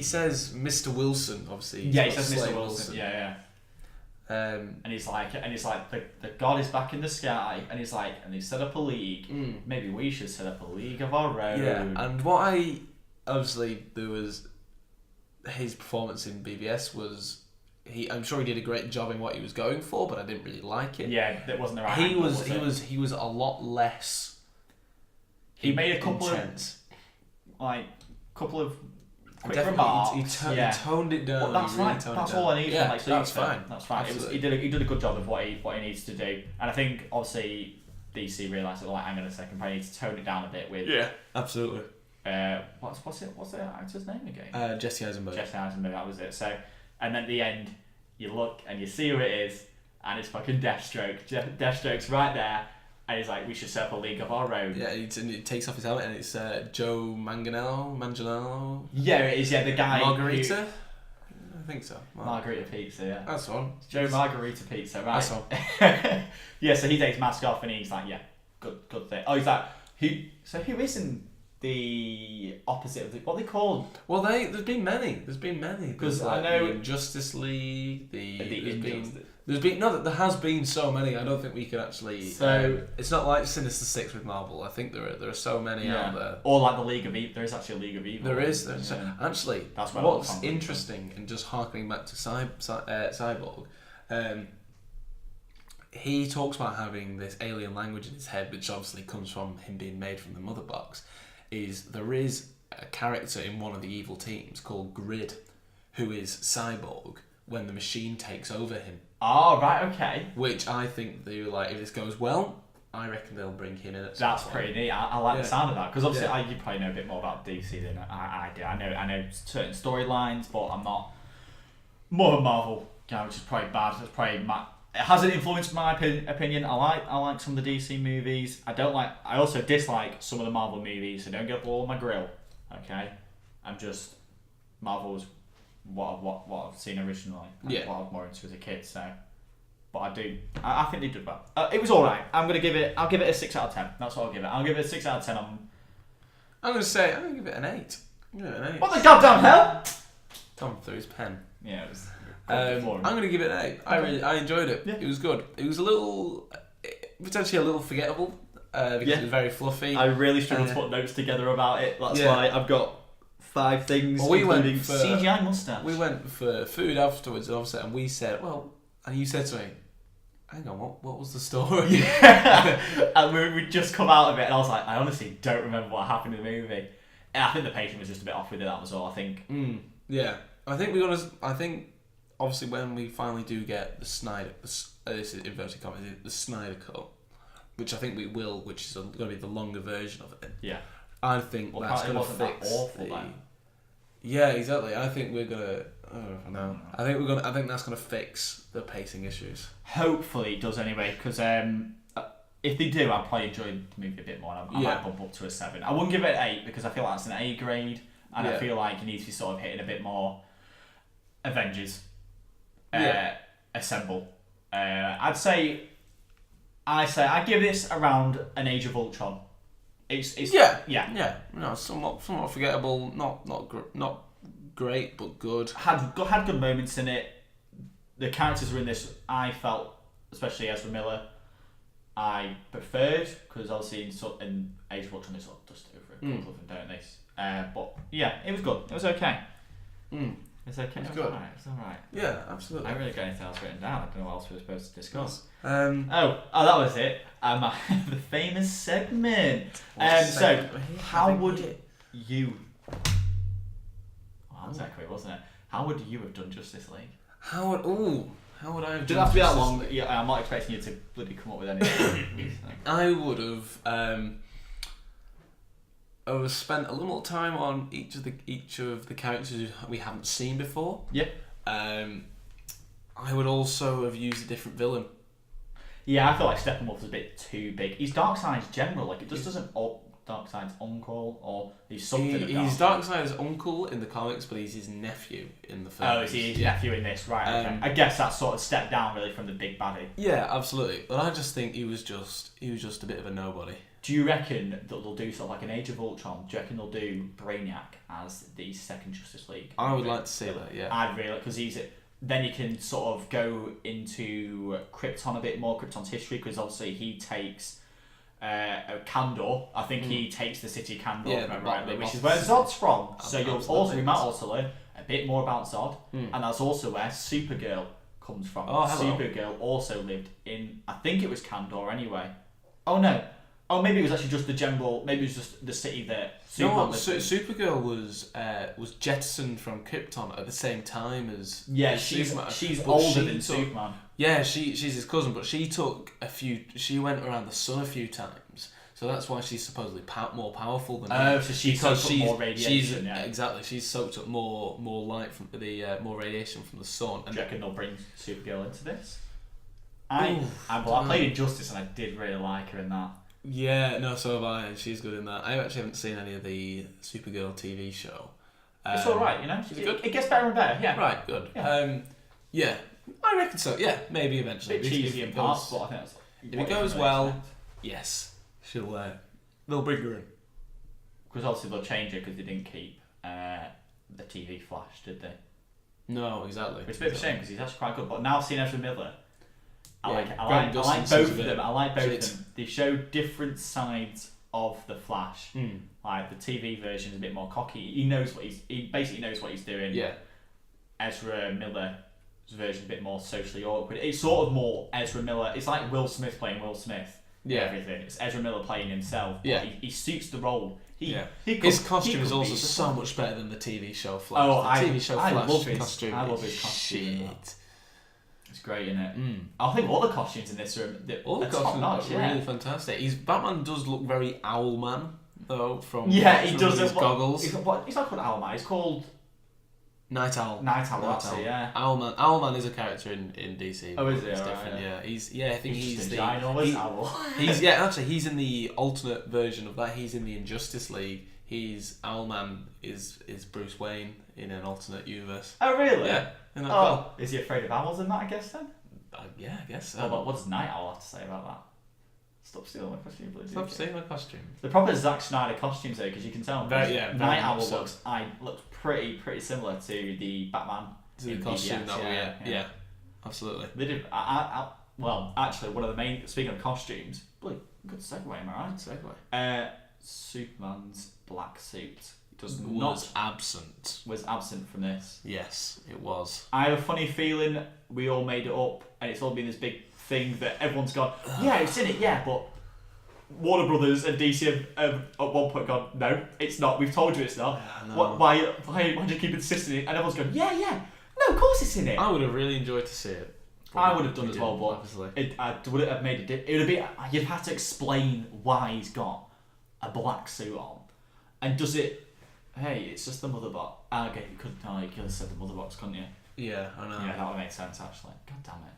says Mr. Wilson, obviously. Yeah, he says Mr. Wilson. Yeah. And he's like, the god is back in the sky, and he's like, and they set up a league. Maybe we should set up a league of our own. Yeah, and what there was his performance in BVS was I'm sure he did a great job in what he was going for, but I didn't really like it. Yeah, that wasn't the right. He was a lot less. He made a couple of quick remarks. He toned it down. Well, that's right. That's all I need. Yeah, that's fine. That's fine. He did a good job of what he needs to do, and I think obviously DC realised that hang on a second, probably need to tone it down a bit with. Yeah, absolutely. What's the actor's name again? Jesse Eisenberg. Jesse Eisenberg. That was it. So, and then at the end, you look and you see who it is, and it's fucking Deathstroke. Deathstroke's right there. And he's like, we should set up a league of our own. Yeah, he takes off his helmet, and it's Joe Manganiello. Yeah, it is. Yeah, the guy. Margarita. I think so. Margarita Pizza. Yeah. That's one. Joe Margarita Pizza. Right. That's one. Yeah. So he takes his mask off, and he's like, yeah, good thing. Oh, he's like, who? So who is in the opposite of what are they called? Well, there's been many. Because like I know the Justice League. There has been so many. I don't think we could actually. So it's not like Sinister Six with Marvel. I think there are so many out there. Or like the League of Evil. There is actually a League of Evil. There is. Actually, that's what's interesting, and just harkening back to Cyborg, he talks about having this alien language in his head, which obviously comes from him being made from the mother box. There is a character in one of the evil teams called Grid, who is Cyborg when the machine takes over him. Oh, right, okay. Which I think they were like, if this goes well, I reckon they'll bring him in at some That's point. pretty neat. I like the sound of that, because obviously you probably know a bit more about DC than I do. I know certain storylines, but I'm not more of a Marvel guy, which is probably bad. It's probably it hasn't influenced my opinion. I like some of the DC movies. I also dislike some of the Marvel movies, so don't get all on my grill. Okay, I'm just Marvel's what I've seen originally. What I was more into as a kid. So, but I think they did well. It was all right. I'll give it a 6 out of 10. That's what I'll give it. I'll give it a 6 out of 10. I'm gonna give it an 8. What the goddamn hell? Tom threw his pen. Yeah, it was. I'm going to give it an 8. I enjoyed it. Yeah. It was good. It was potentially a little forgettable because it was very fluffy. I really struggled to put notes together about it. That's why I've got 5 things, including CGI mustache. We went for food afterwards, and we said, and you said to me, hang on, what was the story? Yeah. And we'd just come out of it, and I was like, I honestly don't remember what happened in the movie. And I think the pacing was just a bit off with it, that was all, I think. Yeah. I think obviously when we finally do get the Snyder, this is inverted commas, the Snyder Cut, which I think we will, which is going to be the longer version of it. Yeah. I think that's going to fix. Yeah, exactly. I think we're gonna. I think that's gonna fix the pacing issues. Hopefully it does anyway, because if they do, I'll probably enjoy the movie a bit more. I might bump up to a 7. I wouldn't give it an 8 because I feel like that's an A grade, and I feel like you need to be sort of hitting a bit more Avengers. Assemble. I'd give this around an Age of Ultron. It's No, somewhat forgettable. Not great, but good. Had good moments in it. The characters were in this. I felt, especially Ezra Miller, I preferred, because obviously in Age of Ultron they sort of dust over a couple of them, don't they? But yeah, it was good. It was okay. It's okay. It's good. It's alright. Yeah, absolutely. I haven't really got anything else written down. I don't know what else we were supposed to discuss. Oh, that was it. The famous segment. So, how would you... Well, that was echoey, wasn't it? How would you have done Justice League? How would I have done? Didn't have to be that long. Yeah, I'm not expecting you to bloody come up with anything. I would have... I would have spent a little more time on each of the characters we haven't seen before. Yeah. I would also have used a different villain. Yeah, I feel like Steppenwolf is a bit too big. He's Darkseid's general. Like, it just doesn't... Darkseid's uncle, or he's something. He's Darkseid's uncle in the comics, but he's his nephew in the film. Oh, is he his nephew in this? Right. Okay. I guess that's sort of stepped down really from the big baddie. Yeah, absolutely. But I just think he was just a bit of a nobody. Do you reckon that they'll do sort of like an Age of Ultron? Do you reckon they'll do Brainiac as the second Justice League? I would like to see that. Yeah. I'd really, because then you can sort of go into Krypton a bit more, Krypton's history, because obviously he takes Kandor. I think he takes the city of Kandor, rightly, which is where Zod's from. So we might also learn a bit more about Zod, and that's also where Supergirl comes from. Oh, hello. Supergirl also lived in, I think it was Kandor anyway. Oh no. Oh, maybe it was actually just the general. Maybe it was just the city that Superman lived in. Supergirl was jettisoned from Krypton at the same time as. Yeah, she's older than Superman. Yeah, she's his cousin, but she went around the sun a few times, so that's why she's supposedly more powerful than him. Oh, so she soaked up more radiation. Exactly, she's soaked up more light from the more radiation from the sun. Do you reckon they'll bring Supergirl into this? I played Injustice and I did really like her in that. Yeah, no, so have I, and she's good in that. I actually haven't seen any of the Supergirl TV show. It's alright, you know? Is it good? It gets better and better, yeah. Right, good. Yeah. I reckon so, yeah, maybe eventually. A bit cheesy in parts, but I think that's... If it goes well, yes, they'll bring her in. because obviously they'll change it because they didn't keep the TV Flash, did they? No, exactly. It's a bit of a shame because he's actually quite good. But now seeing Ezra Miller, I like Grant both Gustin's of them. I like both of them. They show different sides of the Flash. Like the TV version is a bit more cocky. He basically knows what he's doing. Yeah. Ezra Miller's version is a bit more socially awkward. It's sort of more Ezra Miller. It's like Will Smith playing Will Smith. Yeah. Everything. It's Ezra Miller playing himself. Yeah. He suits the role. His costume is also so much better than the TV show Flash. Oh, the TV show Flash love his costume. I love his costume. Shit. It's great, isn't it? I think all the costumes in this are all the costumes top-notch, are really fantastic. Batman does look very Owlman though. From he does. His goggles. He's not called Owlman. He's called Night Owl. Night Owl. That's it. Yeah. Owlman is a character in DC. Oh, is it? It's Right, different. yeah. I think he's the ginormous owl. he's in the alternate version of that. He's in the Injustice League. Owlman is Bruce Wayne in an alternate universe. Oh, really? Yeah. Is he afraid of owls in that? I guess then. Yeah, I guess so. What does Night Owl have to say about that? Stop stealing my costume, please. Stop stealing my costume. The proper Zack Snyder costumes though, because you can tell. Night Owl looks pretty similar to the Batman. To the costume that yeah, absolutely. They did. Well, actually, one of the main. Speaking of costumes, good segue, am I right? Segue. Superman's black suit was absent from this. Yes, it was. I have a funny feeling we all made it up, and it's all been this big thing that everyone's gone, yeah, it's in it, yeah, but Warner Brothers and DC have at one point gone, no, it's not. We've told you it's not. Why do you keep insisting it? And everyone's going, yeah, no, of course it's in it. I would have really enjoyed to see it. I would have done as well, but obviously it would have made it. It would be you'd have to explain why he's got a black suit on, and does it? Hey, it's just the mother box. Okay, you could have said the mother box, couldn't you? Yeah, I know. Yeah, that would make sense actually. God damn it.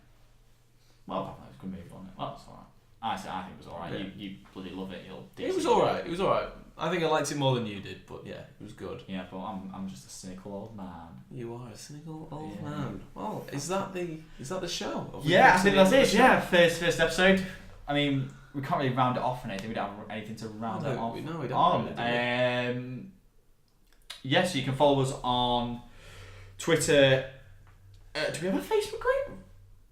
Well, that was a good movie, wasn't it? Well, it's alright. I think it was alright. Yeah. You bloody love it. It was alright. It was alright. I think I liked it more than you did, but yeah, it was good. Yeah, but I'm just a cynical old man. You are a cynical old man. Well, is that the show? Yeah, I think that's it. Yeah, first episode. I mean, we can't really round it off or anything. We don't have anything to round it off. No, we don't. Yes, you can follow us on Twitter. Do we have a Facebook group?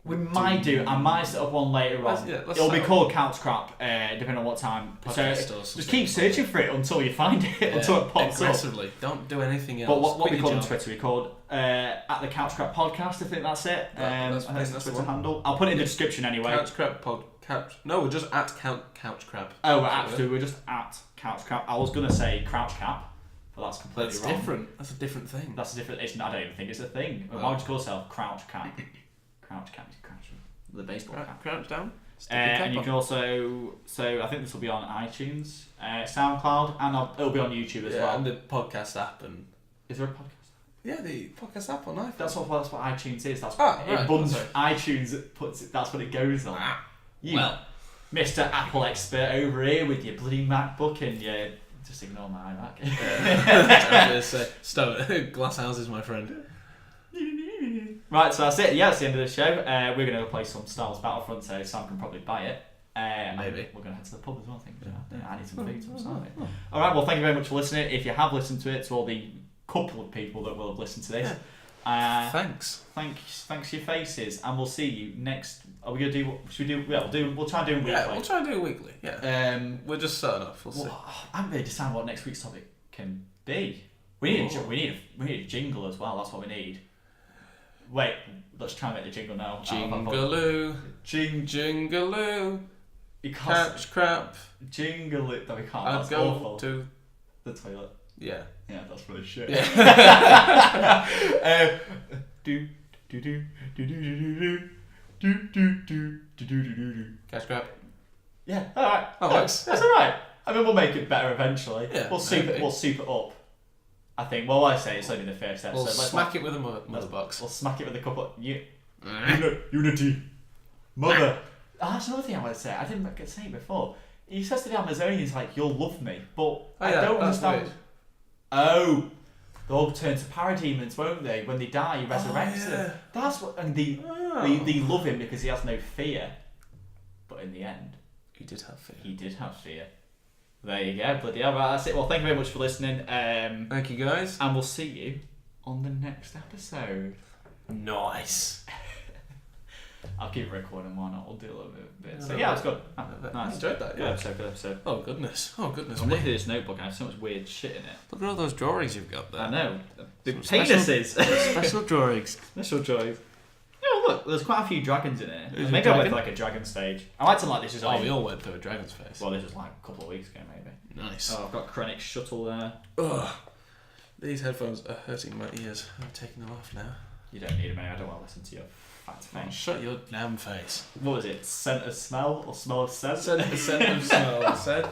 We might do. I might set up one later on. It'll be called CouchCrap, depending on what time. So just keep searching for it until you find it, until it pops aggressively. Up. Don't do anything else. But what we call on Twitter, we called at the CouchCrap Podcast. I think that's it. That's the Twitter handle. I'll put it in the description anyway. CouchCrap Podcast. No, we're just at CouchCrap. Oh, we're just at CouchCrap. I was gonna say CrouchCap. But that's completely wrong. Different. That's a different thing. That's a different. I don't even think it's a thing. Why would you call yourself Crouch Cap? Crouch Cap is crouching. The baseball cap. Crouch down. And you can also. So I think this will be on iTunes, SoundCloud, and it'll be on YouTube as well. And the podcast app. And is there a podcast? Yeah, the podcast app on iPhone. That's what iTunes is. That's what iTunes puts it. That's what it goes on. Mr. Apple expert over here with your bloody MacBook and your. Just ignore my iMac. Glass houses, my friend. Right, so that's it. Yeah, that's the end of the show. We're going to play some StarWars Battlefront, so Sam can probably buy it. Maybe. We're going to head to the pub as well, I think. I need some food, so I'm sorry. Alright, well, thank you very much for listening. If you have listened to it, to all the couple of people that will have listened to this, thanks. Thanks your faces, and we'll see you next. Are we going to do? Should we do? Yeah, we'll try and do it weekly. Yeah, we'll try and do it weekly. Yeah. We're just starting off. We'll see. I haven't really decided what next week's topic can be. We need a jingle as well. That's what we need. Wait, let's try and make the jingle now. Jingaloo, jingaloo. CouchCrap. Jingle it. No, we can't. I'd that's go awful. To the toilet. Yeah. Yeah, that's really shit. Yeah. CouchCrap. Yeah, alright. That's alright. I mean, we'll make it better eventually. Yeah, we'll soup it up. I think. Well, I say it's only the first episode. We'll smack it with a mother box. We'll smack it with a couple. Unity. Mother. That's another thing I want to say. I didn't get to say it before. He says to the Amazonians, like, you'll love me. But I don't understand. Weird. Oh. They'll turn to parademons, won't they? When they die, he resurrects them. That's what. And they love him because he has no fear. But in the end, he did have fear. He did have fear. There you go, bloody hell. Right, that's it. Well, thank you very much for listening. Thank you, guys. And we'll see you on the next episode. Nice. I'll keep recording, why not? We'll do a little bit. So yeah, it's good. Nice. I enjoyed that. Yeah. Good episode. Oh goodness. I'm looking at this notebook and I have so much weird shit in it. Look at all those drawings you've got there. I know. The Some penises. Special drawings. Special drawings. Oh look, there's quite a few dragons in here. There's a Maybe I went dragon? for like a dragon stage. I like to like this is Oh, we all went through a dragon's face. well, this was like a couple of weeks ago maybe. Nice. Oh, I've got Krennic's shuttle there. Ugh. These headphones are hurting my ears. I'm taking them off now. You don't need them, mate. I don't want to listen to your fat Oh, face. shut your damn face. What was it? Scent of smell or smell of scent? Scent of smell, I said.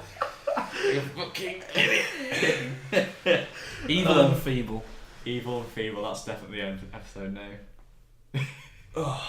You fucking idiot. Evil and feeble. Evil and feeble. That's definitely the episode name. Ugh.